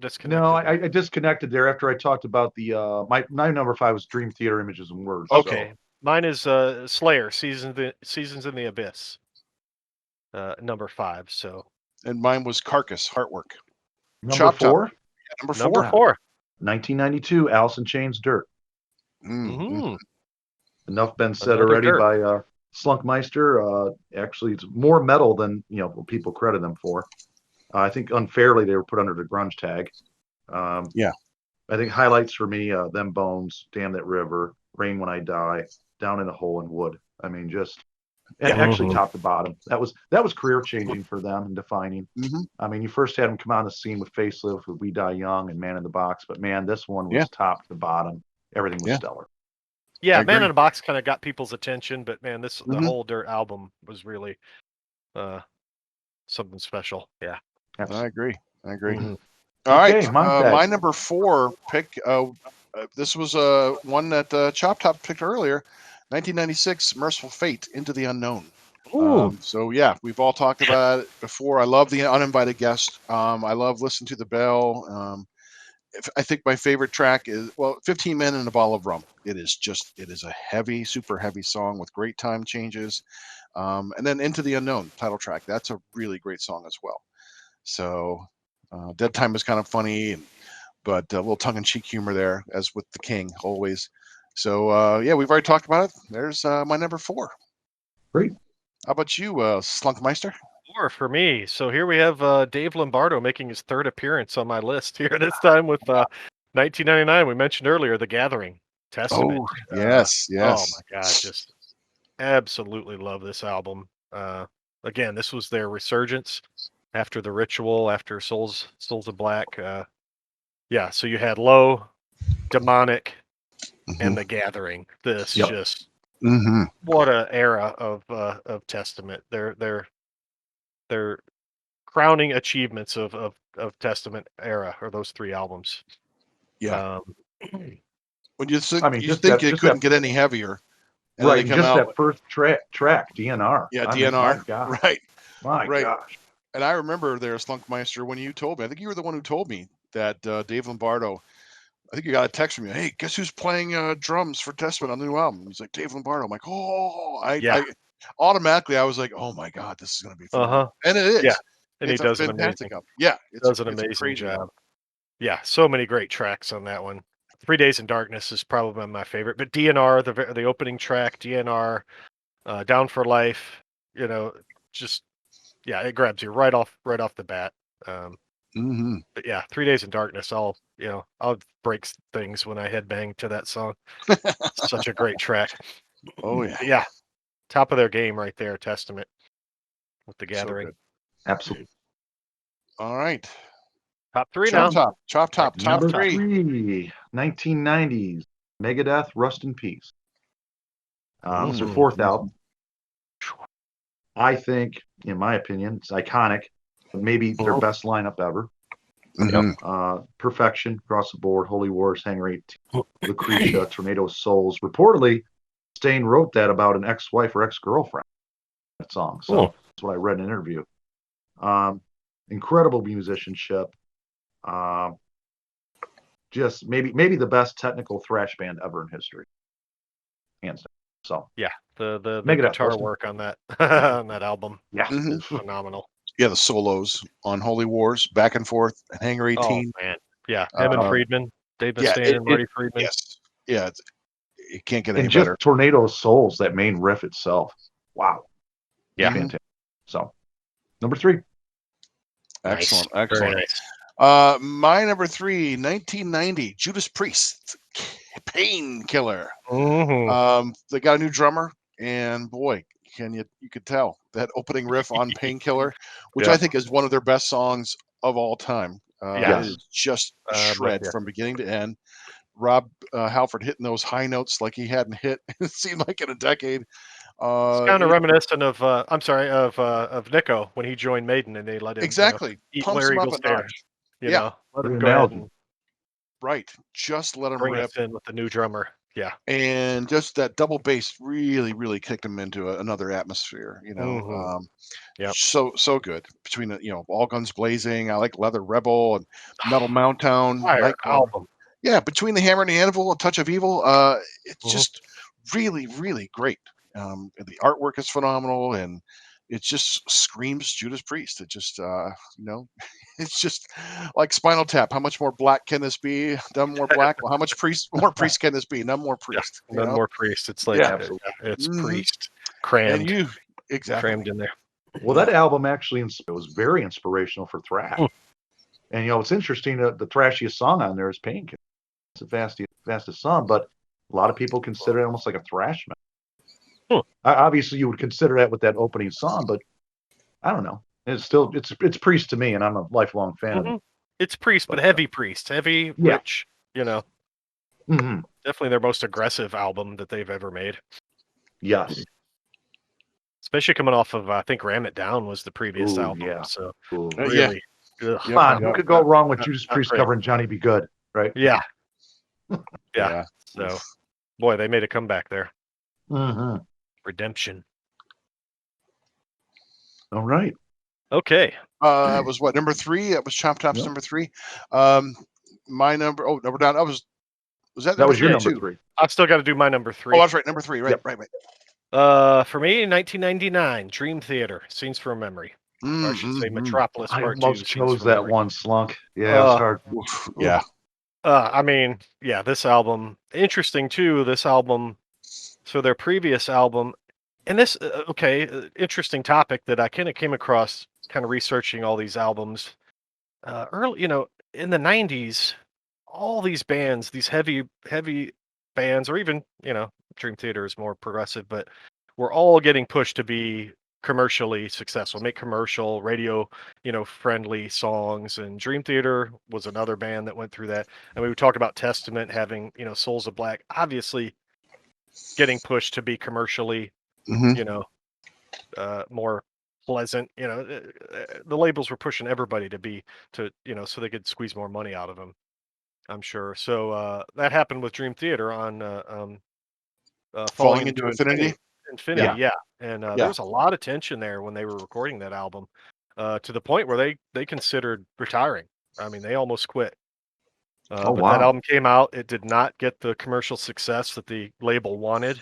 disconnected? No, I disconnected there after I talked about the my number 5 was Dream Theater Images and Words. Okay, so. Mine is Slayer, Seasons in the Abyss, number 5. So, and mine was Carcass, Heartwork. Number 4. Yeah, number 4. 1992, Allison Chains, Dirt. Mm-hmm. Enough been said already by Slunkmeister. Actually, it's more metal than what people credit them for. I think unfairly they were put under the grunge tag. Yeah. I think highlights for me: Them Bones, Damn That River, Rain When I Die, Down in a Hole in Wood. I mean, actually top to bottom. That was career changing for them and defining. Mm-hmm. I mean, you first had them come on the scene with Facelift, with We Die Young, and Man in the Box, but man, this one was top to bottom. Everything was stellar. Yeah, Man in the Box kind of got people's attention, but man, the whole Dirt album was really something special. Yeah, I agree. Mm-hmm. All right, my number 4 pick. This was one that Chop Top picked earlier. 1996, Merciful Fate, Into the Unknown. So yeah, we've all talked about it before. I love the uninvited guest. I love Listen to the Bell. I think my favorite track is 15 Men and a Bottle of Rum. It is a heavy, super heavy song with great time changes. And then Into the Unknown, title track. That's a really great song as well. So Dead Time is kind of funny, but a little tongue-in-cheek humor there, as with the King always. So yeah, we've already talked about it. There's my number 4. Great. How about you, Slunkmeister? 4 for me. So here we have Dave Lombardo making his 3rd appearance on my list here. This time with 1999. We mentioned earlier, The Gathering, Testament. Oh, yes. Oh my God, just absolutely love this album. Again, this was their resurgence after The Ritual, after Souls of Black. Yeah, so you had Low, Demonic, and The Gathering. This just what an era of Testament. Their crowning achievements of Testament era are those 3 albums. Yeah. When you think it couldn't get any heavier, and right? Just that first track, DNR. Yeah, DNR. My God. Right. My gosh. And I remember there, Slunkmeister, when you told me. I think you were the one who told me that Dave Lombardo. I think you got a text from you. Hey, guess who's playing drums for Testament on the new album? He's like, Dave Lombardo. I'm like, I automatically I was like, oh my God, this is going to be fun. And it is. Yeah, and it's he does a fantastic album. Yeah, it does an amazing job. Album. Yeah, so many great tracks on that one. 3 Days in Darkness is probably my favorite, but DNR, the opening track, DNR, Down for Life, just it grabs you right off the bat. But yeah, 3 Days in Darkness, I'll break things when I headbang to that song. Such a great track. Oh yeah. Yeah. Top of their game right there, Testament with The Gathering. So absolutely. All right. Top 3 now. Chop top. Top 3. 1990s. Megadeth, Rust in Peace. It's their 4th album. I think, in my opinion, it's iconic. Maybe their best lineup ever. Perfection across the board. Holy Wars, Hangar 18, Lucretia, Tornado Souls. Reportedly, Stain wrote that about an ex-wife or ex-girlfriend. That song. So that's what I read in an interview. Incredible musicianship. Just maybe the best technical thrash band ever in history, hands down. So yeah, the Megadeth, guitar listen. work on that on that album, yeah, is phenomenal. Yeah, the solos on Holy Wars, Back and Forth, Hangar 18. Oh man, yeah, him and Friedman, Dave Mustaine and Marty Friedman. Yes, yeah, it can't get and any just better. Tornado Souls, that main riff itself. Wow. Yeah. Fantastic. So, number 3. Excellent, Nice. excellent. Very nice. My number 3, 1990, Judas Priest, Painkiller. They got a new drummer, and boy, you could tell that opening riff on Painkiller, which I think is one of their best songs of all time. It is just shred from beginning to end. Rob Halford hitting those high notes like he hadn't hit, it seemed like, in a decade. It's kind of reminiscent of of Nico when he joined Maiden and they let him eat pumps Larry him up Eagle's a hair. notch. Let him Good go ahead analogy. and Right, just let him bring rip. us in with the new drummer. Yeah, And just that double bass really kicked him into another atmosphere. So good between All Guns Blazing. I like Leather Rebel and Metal Mountown. fire album. Yeah, between the Hammer and the Anvil, A Touch of Evil. It's just really great. The artwork is phenomenal, and it just screams Judas Priest. It just it's just like Spinal Tap. How much more black can this be? None more black. Well, how much more priest can this be? None more priest. None more priest. It's like it's priest crammed. And crammed in there. Well, that album actually it was very inspirational for thrash. And it's interesting that the thrashiest song on there is Painkiller. It's the fastest song, but a lot of people consider it almost like a thrash metal. Obviously, you would consider that with that opening song, but I don't know. It's still it's Priest to me, and I'm a lifelong fan of it. It's Priest, but heavy Priest, heavy, rich. Definitely their most aggressive album that they've ever made. Yes. Especially coming off of, I think Ram It Down was the previous album. Yeah. So really, come on, who could go wrong with Judas Priest covering Johnny Be Good, right? Yeah. Yeah. So, boy, they made a comeback there. Redemption. All right. Okay. That was what, number 3? That was Chop Top's number 3. My number. Oh, number down. That was your number number 3. I've still got to do my number 3. Oh, that's right. Number 3. Right. Yep. Right. For me, 1999, Dream Theater, Scenes from Memory. Or I should say Metropolis Part 2. I almost chose that one, Slunk. Yeah, it was hard. Yeah. I mean, this album, interesting too. This album, so their previous album, and this, interesting topic that I kind of came across, kind of researching all these albums. Early, in the 90s, all these bands, these heavy bands, or even, Dream Theater is more progressive, but we're all getting pushed to be commercially successful, make commercial radio, friendly songs. And Dream Theater was another band that went through that. And we would talk about Testament having, Souls of Black, obviously getting pushed to be commercially, more pleasant. The labels were pushing everybody so they could squeeze more money out of them, I'm sure. So that happened with Dream Theater on Falling into Infinity. Yeah. And there was a lot of tension there when they were recording that album, to the point where they considered retiring. I mean, they almost quit. But that album came out. It did not get the commercial success that the label wanted.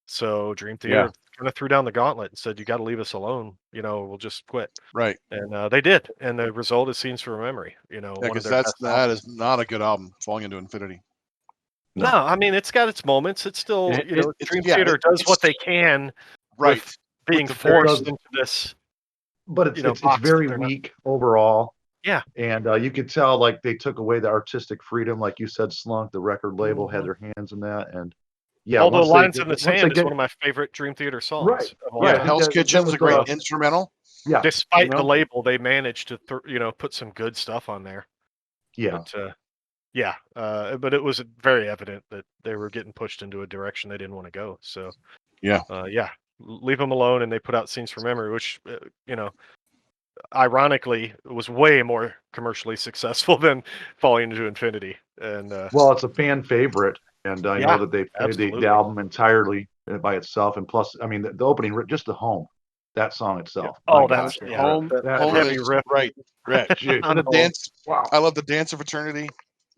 So Dream Theater kind of threw down the gauntlet and said, "You got to leave us alone. We'll just quit." Right. And they did. And the result is Scenes from Memory. One of their best that albums. is not a good album, Falling into Infinity. No, I mean, it's got its moments. It's still, Dream Theater does what they can, right? With being forced into this, but it's very weak overall. Yeah, and you could tell like they took away the artistic freedom, like you said, Slunk. The record label had their hands in that, and although Lines in the Sand is one of my favorite Dream Theater songs. Right. Hell's Kitchen was a great instrumental. Yeah, despite the label, they managed to put some good stuff on there. Yeah. But, but it was very evident that they were getting pushed into a direction they didn't want to go. So, leave them alone, and they put out Scenes from Memory, which ironically was way more commercially successful than Falling into Infinity. And well, it's a fan favorite, and I know that they played the album entirely by itself, and plus, I mean, the opening, just the home, that song itself. Oh, that's home heavy riff, right. And the dance. Wow, I love the Dance of Eternity.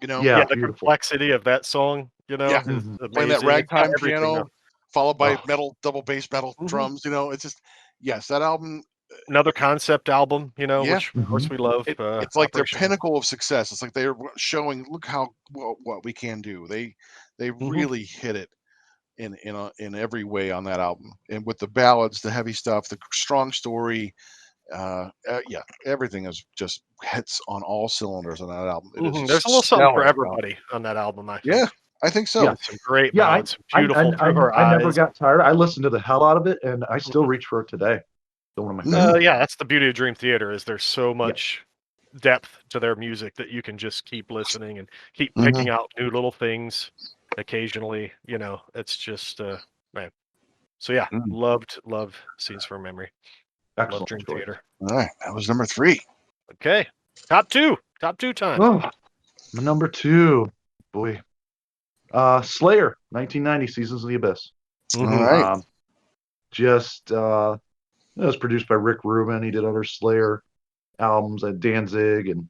The complexity of that song. Playing that ragtime piano, followed by double bass metal drums. It's just that album. Another concept album, which of course we love. It's like their pinnacle of success. It's like they're showing, look what we can do. They really hit it in every way on that album, and with the ballads, the heavy stuff, the strong story. Everything is just hits on all cylinders on that album. There's a little something for everybody on that album, I think. Yeah, I think so. Yeah, some great ballads, some beautiful I never got tired. I listened to the hell out of it, and I still reach for it today. Still one of my favorites. That's the beauty of Dream Theater, is there's so much depth to their music that you can just keep listening and keep picking out new little things occasionally. It's just man. So loved Scenes from Memory. Excellent. Love Dream Theater. All right, that was number 3. Okay, top two time. Oh, my number 2, boy, Slayer, 1990, Seasons of the Abyss. All right. It was produced by Rick Rubin. He did other Slayer albums at Danzig and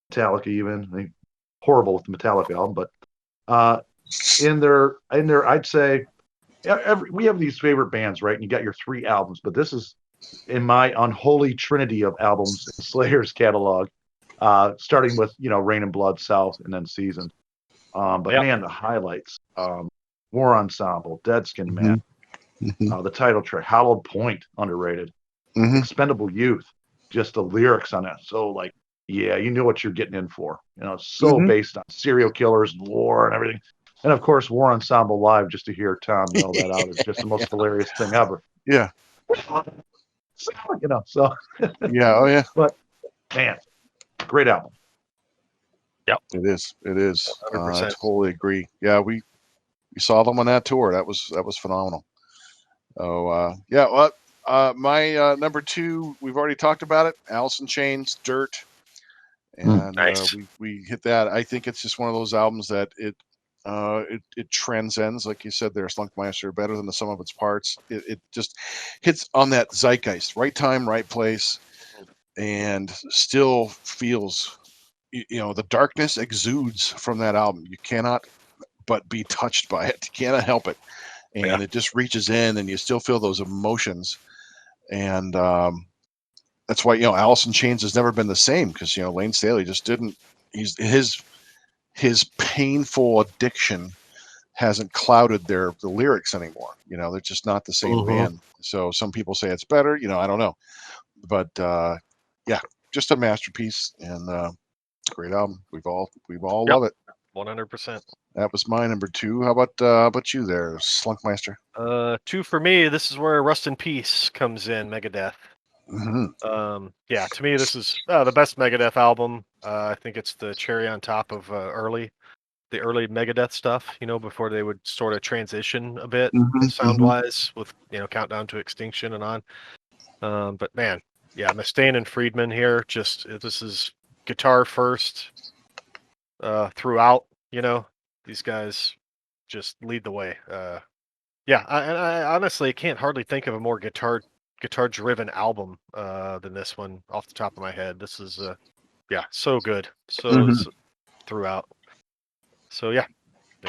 Metallica even. Horrible with the Metallica album, but in their I'd say we have these favorite bands, right? And you got your 3 albums, but this is in my unholy trinity of albums in Slayer's catalog, starting with Rain and Blood, South, and then Seasons. Man, the highlights: War Ensemble, Dead Skin Man, the title track, Hallowed Point, underrated. Expendable Youth, just the lyrics on that. So you knew what you're getting in for. It's so based on serial killers and war and everything. And of course, War Ensemble live, just to hear Tom yell that out, is just the most hilarious thing ever. Yeah. So. Yeah. Oh yeah. But man, great album. Yep. It is. I totally agree. Yeah, we saw them on that tour. That was phenomenal. Oh my number 2, we've already talked about it. Allison Chains, Dirt, and nice. We hit that. I think it's just one of those albums that it transcends, like you said there, Slunkmeister, better than the sum of its parts. It just hits on that zeitgeist, right time, right place, and still feels, the darkness exudes from that album. You cannot but be touched by it. You cannot help it. And it just reaches in, and you still feel those emotions. And that's why, Allison Chains has never been the same, because, Lane Staley just didn't, his painful addiction hasn't clouded the lyrics anymore. They're just not the same band. So some people say it's better, I don't know. But just a masterpiece, and great album. We've all love it. 100%. That was my number 2. How about you there, Slunkmeister? 2 for me. This is where Rust in Peace comes in, Megadeth. To me, this is the best Megadeth album. I think it's the cherry on top of the early Megadeth stuff, before they would sort of transition a bit sound-wise with, Countdown to Extinction and on. But man, Mustaine and Friedman here, this is guitar first throughout, these guys just lead the way. I honestly can't hardly think of a more guitar-driven album than this one off the top of my head. This is so good, so throughout. So there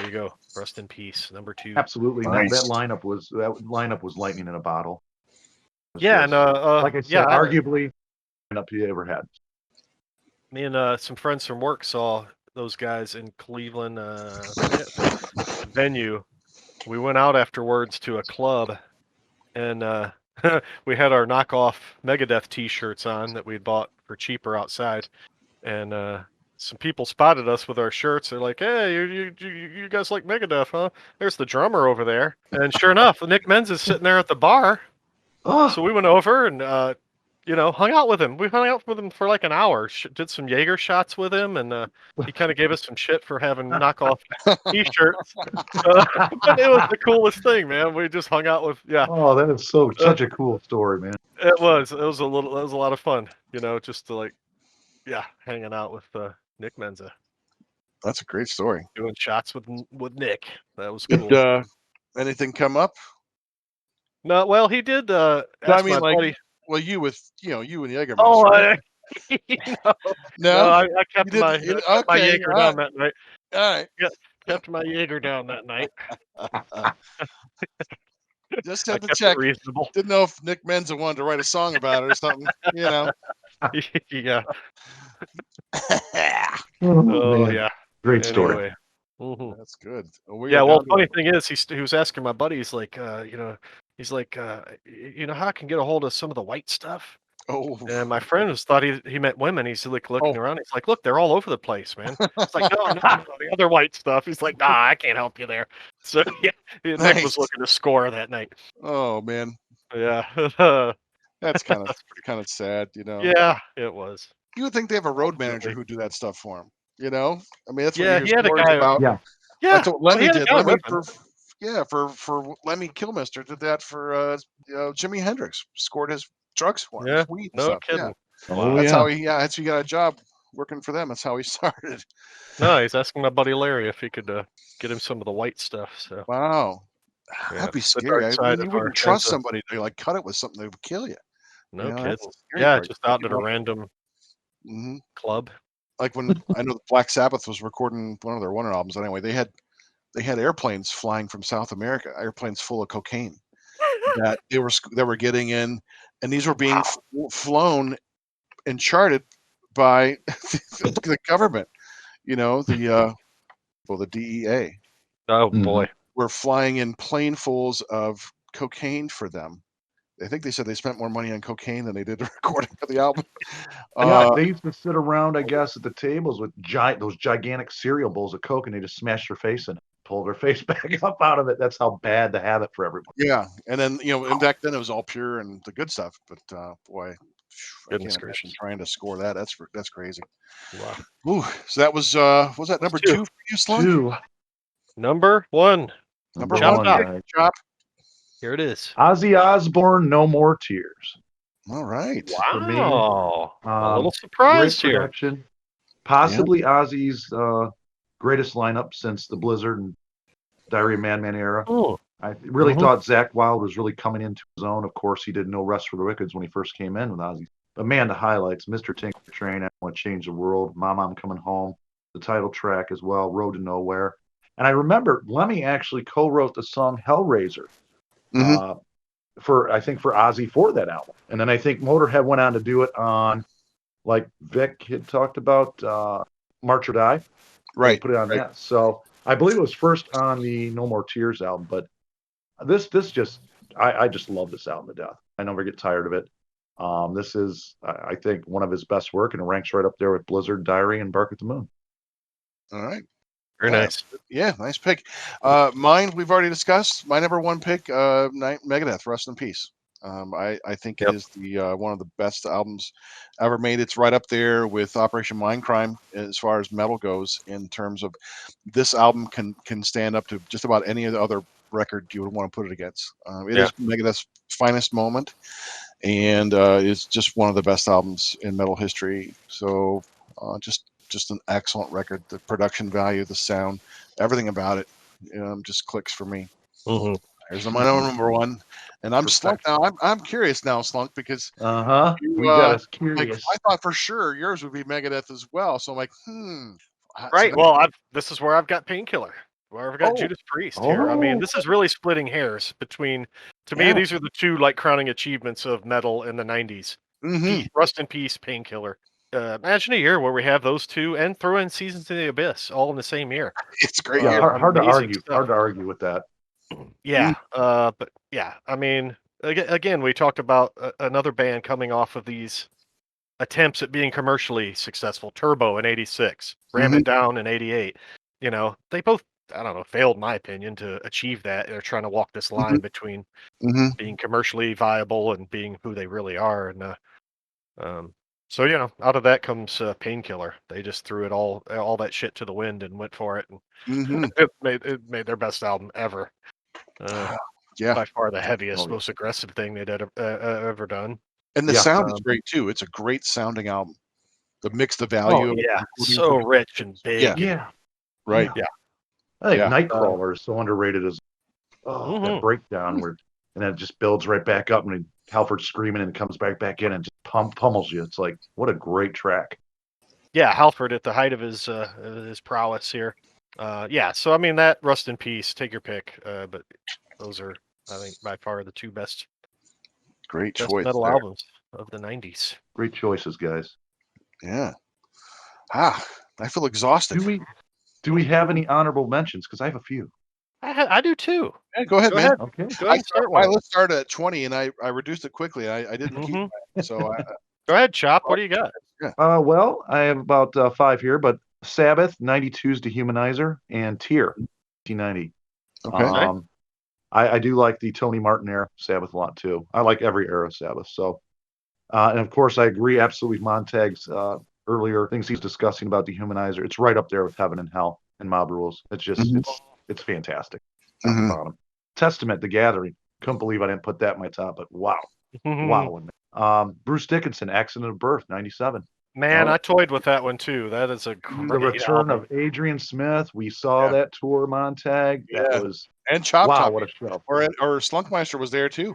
you go. Rest in peace, number 2. Absolutely. Nice. That lineup was lightning in a bottle. And like I said, arguably lineup you ever had. Me and some friends from work saw those guys in Cleveland venue. We went out afterwards to a club, and we had our knockoff Megadeth T-shirts on that we'd bought for cheaper outside, and some people spotted us with our shirts. They're like, "Hey, you guys like Megadeth, huh? There's the drummer over there." And sure enough, Nick Menz is sitting there at the bar. So we went over and hung out with him. We hung out with him for like an hour. Did some Jaeger shots with him, and he kind of gave us some shit for having knockoff T-shirts. But it was the coolest thing, man. We just hung out with. Yeah. Oh, that is such a cool story, man. It was. It was a lot of fun. Just to hanging out with Nick Menza. That's a great story. Doing shots with Nick. That was cool. Did anything come up? No, well, he did. I ask mean, my like, buddy. well, you with you and Jägermeister. Oh, right? no, I kept my okay, Jaeger down that night. All right. Kept my Jaeger down that night. Just had to check. Reasonable. Didn't know if Nick Menza wanted to write a song about it or something. Yeah. Oh, yeah. Great story. Anyway. Mm-hmm. That's good. Well, funny thing is, he was asking my buddy. He's like, he's like, how I can get a hold of some of the white stuff. Oh. And my friend thought he meant women. He's like looking around. He's like, look, they're all over the place, man. It's like, no, the other white stuff. He's like, nah, I can't help you there. So yeah, Nick was looking to score that night. Oh man. Yeah. That's kind of sad, Yeah, it was. You would think they have a road manager who'd do that stuff for him. I mean, that's what he had a guy about. Yeah. That's what Lemmy did. Lemmy for Lemmy Kilmister did that for Jimi Hendrix. Scored his drugs for him. Yeah, Weed no stuff. kidding. Yeah. Oh, That's how he got a job working for them. That's how he started. No, he's asking my buddy Larry if he could get him some of the white stuff. So wow, that'd be scary. You wouldn't trust somebody to like cut it with something that would kill you. No kidding. Yeah, just out at a random club. Like when I know the Black Sabbath was recording one of their Wonder albums. Anyway, they had airplanes flying from South America, airplanes full of cocaine that they were getting in, and these were being flown and charted by the government. The DEA. Oh boy, were flying in planefuls of cocaine for them. I think they said they spent more money on cocaine than they did recording for the album. Yeah, they used to sit around, I guess, at the tables with those gigantic cereal bowls of Coke, and they just smashed their face in it, pull their face back up out of it. That's how bad to have it for everybody. Yeah, and then and back then it was all pure and the good stuff. But boy, goodness gracious, trying to score that. That's crazy. Wow. Ooh, so that was that number 2 for you, Slunk? 2. Number 1. Number Chop 1. Chop. Here it is. Ozzy Osbourne, No More Tears. All right. Wow. A little surprised here. Production. Possibly Ozzy's greatest lineup since the Blizzard and Diary of Madman era. Oh. I really thought Zakk Wylde was really coming into his own. Of course, he did No Rest for the Wicked when he first came in with Ozzy. But man, the highlights: Mr. Tinker Train, I Want to Change the World, Mama, I'm Coming Home, the title track as well, Road to Nowhere. And I remember Lemmy actually co-wrote the song Hellraiser for Ozzy for that album. And then I think Motorhead went on to do it on, like Vic had talked about, March or Die. Right. Put it on that. So I believe it was first on the No More Tears album. But this just, I just love this album to death. I never get tired of it. This is, I think, one of his best work, and it ranks right up there with Blizzard, Diary, and Bark at the Moon. All right. Very nice. Yeah, nice pick. Mine, we've already discussed. My number 1 pick, Megadeth, Rest in Peace. I think it is the one of the best albums ever made. It's right up there with Operation Mindcrime as far as metal goes, in terms of this album can stand up to just about any other record you would want to put it against. It is Megadeth's finest moment, and it's just one of the best albums in metal history. So just an excellent record. The production value, the sound, everything about it just clicks for me. There's my number 1, and I'm Slunk now. I'm curious now, Slunk, because we got us curious. Like, I thought for sure yours would be Megadeth as well. So I'm like, Right. Well, this is where I've got Painkiller, where I've got Judas Priest here. I mean, this is really splitting hairs between. To me, these are the two crowning achievements of metal in the '90s. Rust in Peace, Painkiller. Imagine a year where we have those two and throw in Seasons of the Abyss all in the same year. It's great. Hard to argue. Hard to argue with that. Yeah. But yeah, I mean, again, we talked about another band coming off of these attempts at being commercially successful. Turbo in '86, Ram It Down in '88. They both, I don't know, failed, in my opinion, to achieve that. They're trying to walk this line between being commercially viable and being who they really are. And So out of that comes Painkiller. They just threw it all that shit to the wind and went for it, and it made their best album ever. Yeah, by far the heaviest, most aggressive thing they'd ever done. And the sound is great too. It's a great sounding album. The mix, the value. So rich and big. Yeah. Right. Yeah. I think Nightcrawler is so underrated as that breakdown where, and then it just builds right back up and Halford's screaming and comes back in and just pummels you. It's like, what a great track. Yeah, Halford at the height of his prowess here. So I mean that Rust in Peace, take your pick. But those are, I think, by far the two best metal albums of the 90s. Great choices, guys. Yeah. I feel exhausted. Do we have any honorable mentions? Because I have a few. I do too. Yeah, go ahead, man. Okay. Go ahead and start one. Let's start at 20, and I reduced it quickly. I didn't keep mine, so go ahead, Chop. What do you got? Yeah. Well, I have about 5 here, but Sabbath, 92's Dehumanizer, and Tear, 1990. Okay. I do like the Tony Martin era Sabbath a lot too. I like every era of Sabbath. So, and of course, I agree absolutely with Montag's earlier things he's discussing about Dehumanizer. It's right up there with Heaven and Hell and Mob Rules. It's just it's fantastic. Top to bottom. Testament, The Gathering. Couldn't believe I didn't put that in my top, but wow. Wow. Bruce Dickinson, Accident of Birth, 97. Man, I toyed with that one too. That is a great The return album. of Adrian Smith. We saw that tour, Montag. That was and Chop Top. What a show. Or Slunkmeister was there too.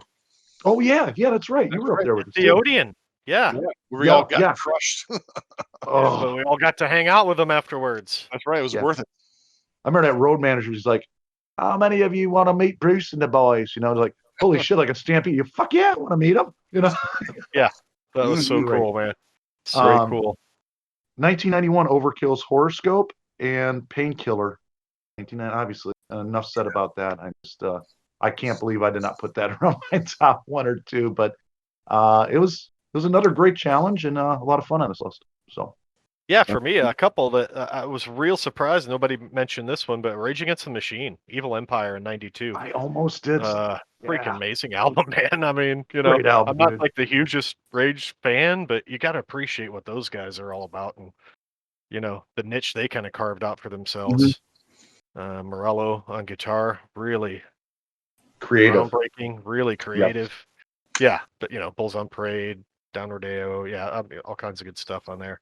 Oh yeah, that's right. You were up there with the Odeon. Yeah. We all got crushed. But we all got to hang out with them afterwards. That's right. It was worth it. I remember that road manager was like, "How many of you want to meet Bruce and the boys?" Like, holy shit, like a stampede. You fuck yeah, I want to meet them. Yeah, that was so cool, man. So cool. 1991 Overkill's Horoscope and Painkiller. 1990, obviously. Enough said about that. I can't believe I did not put that around my top 1 or 2, but it was another great challenge and a lot of fun on this list. So. Yeah, for me, a couple that I was real surprised nobody mentioned this one, but Rage Against the Machine, Evil Empire in '92. I almost did. Freaking amazing album, man. I mean, Great album, I'm not like the hugest Rage fan, but you got to appreciate what those guys are all about and, the niche they kind of carved out for themselves. Morello on guitar, really creative, groundbreaking, really creative. Yep. Yeah, but, Bulls on Parade, Down Rodeo, all kinds of good stuff on there.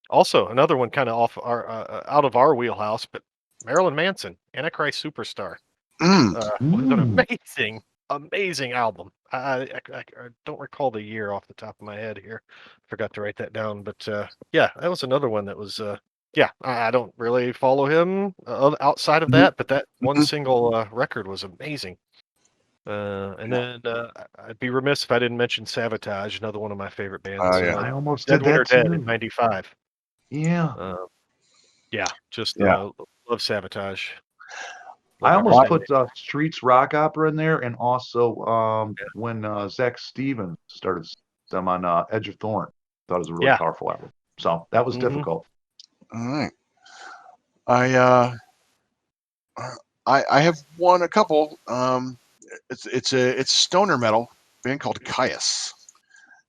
Also another one kind of off our out of our wheelhouse, but Marilyn Manson, Antichrist Superstar, was an amazing album. I don't recall the year off the top of my head here. Forgot to write that down, but that was another one that was I don't really follow him outside of that, but that one single record was amazing. And then I'd be remiss if I didn't mention Sabotage, another one of my favorite bands. I almost did that too. Dead in '95. Yeah. Love Sabotage. I almost put Streets Rock Opera in there, and also when Zach Stevens started them on Edge of Thorn. Thought it was a really powerful album. So that was difficult. All right. I have a couple. It's stoner metal band called Caius,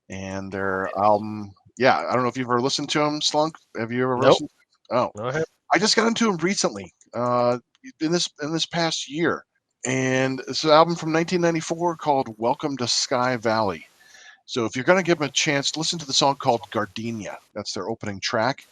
and their album. Yeah, I don't know if you've ever listened to them, Slunk. Have you ever listened? Oh, I just got into them recently. In this past year, and it's an album from 1994 called "Welcome to Sky Valley." So if you're going to give them a chance, listen to the song called "Gardenia." That's their opening track.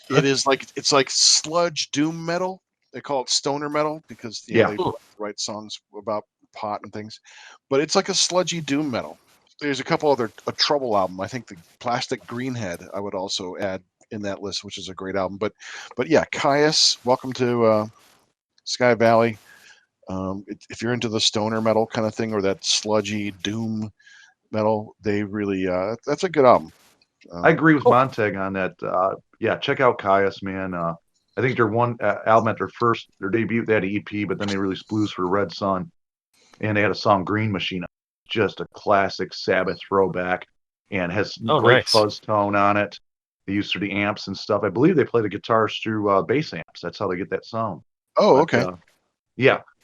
It's like sludge doom metal. They call it stoner metal because they write songs about pot and things, but it's like a sludgy doom metal. There's a couple other Trouble album. I think the Plastic Greenhead I would also add in that list, which is a great album. But yeah, Caius, Welcome to Sky Valley. If you're into the stoner metal kind of thing or that sludgy doom metal, they really that's a good album. I agree with Montag on that. Check out Caius, man. I think their one album at their debut, they had an EP, but then they released Blues for Red Sun, and they had a song Green Machine, just a classic Sabbath throwback, and has great fuzz tone on it. They use through the amps and stuff. I believe they play the guitars through bass amps. That's how they get that sound. Oh, okay.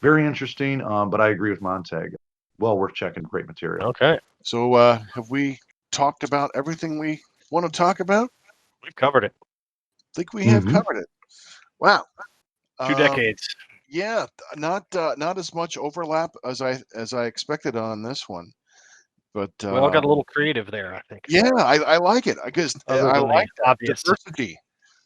Very interesting. But I agree with Montag. Well worth checking. Great material. Okay. So have we talked about everything we want to talk about? We've covered it. I think we have covered it. Wow. 2 decades. Yeah, not as much overlap as I expected on this one, but We all got a little creative there, I think. yeah, I like it because I like that obvious diversity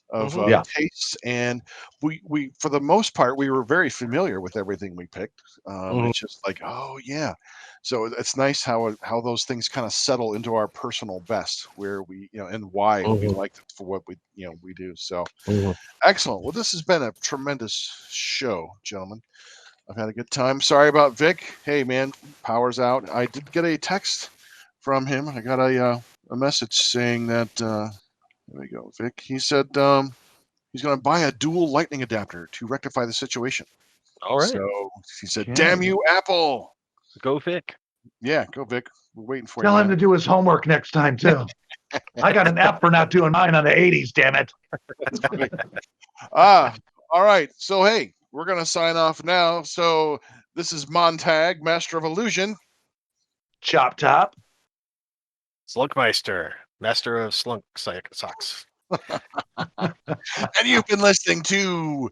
of tastes, and we for the most part we were very familiar with everything we picked. It's just like, oh yeah, so it's nice how those things kind of settle into our personal best, where we and why we liked it for what we we do. So excellent. Well, this has been a tremendous show, gentlemen. I've had a good time. Sorry about Vic. Hey man, power's out. I did get a text from him. I got a message saying that. There we go, Vic. He said he's going to buy a dual lightning adapter to rectify the situation. All right. So he said, "Damn you, Apple!" Go Vic. Yeah, go Vic. We're waiting for Tell you. Tell him to do his homework next time too. I got an F for not doing mine on the 80s. Damn it. All right. So hey, we're going to sign off now. So this is Montag, Master of Illusion. Chop top. Slunkmeister, Master of Slunk Socks. And you've been listening to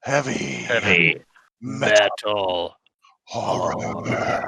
Heavy Metal Horror.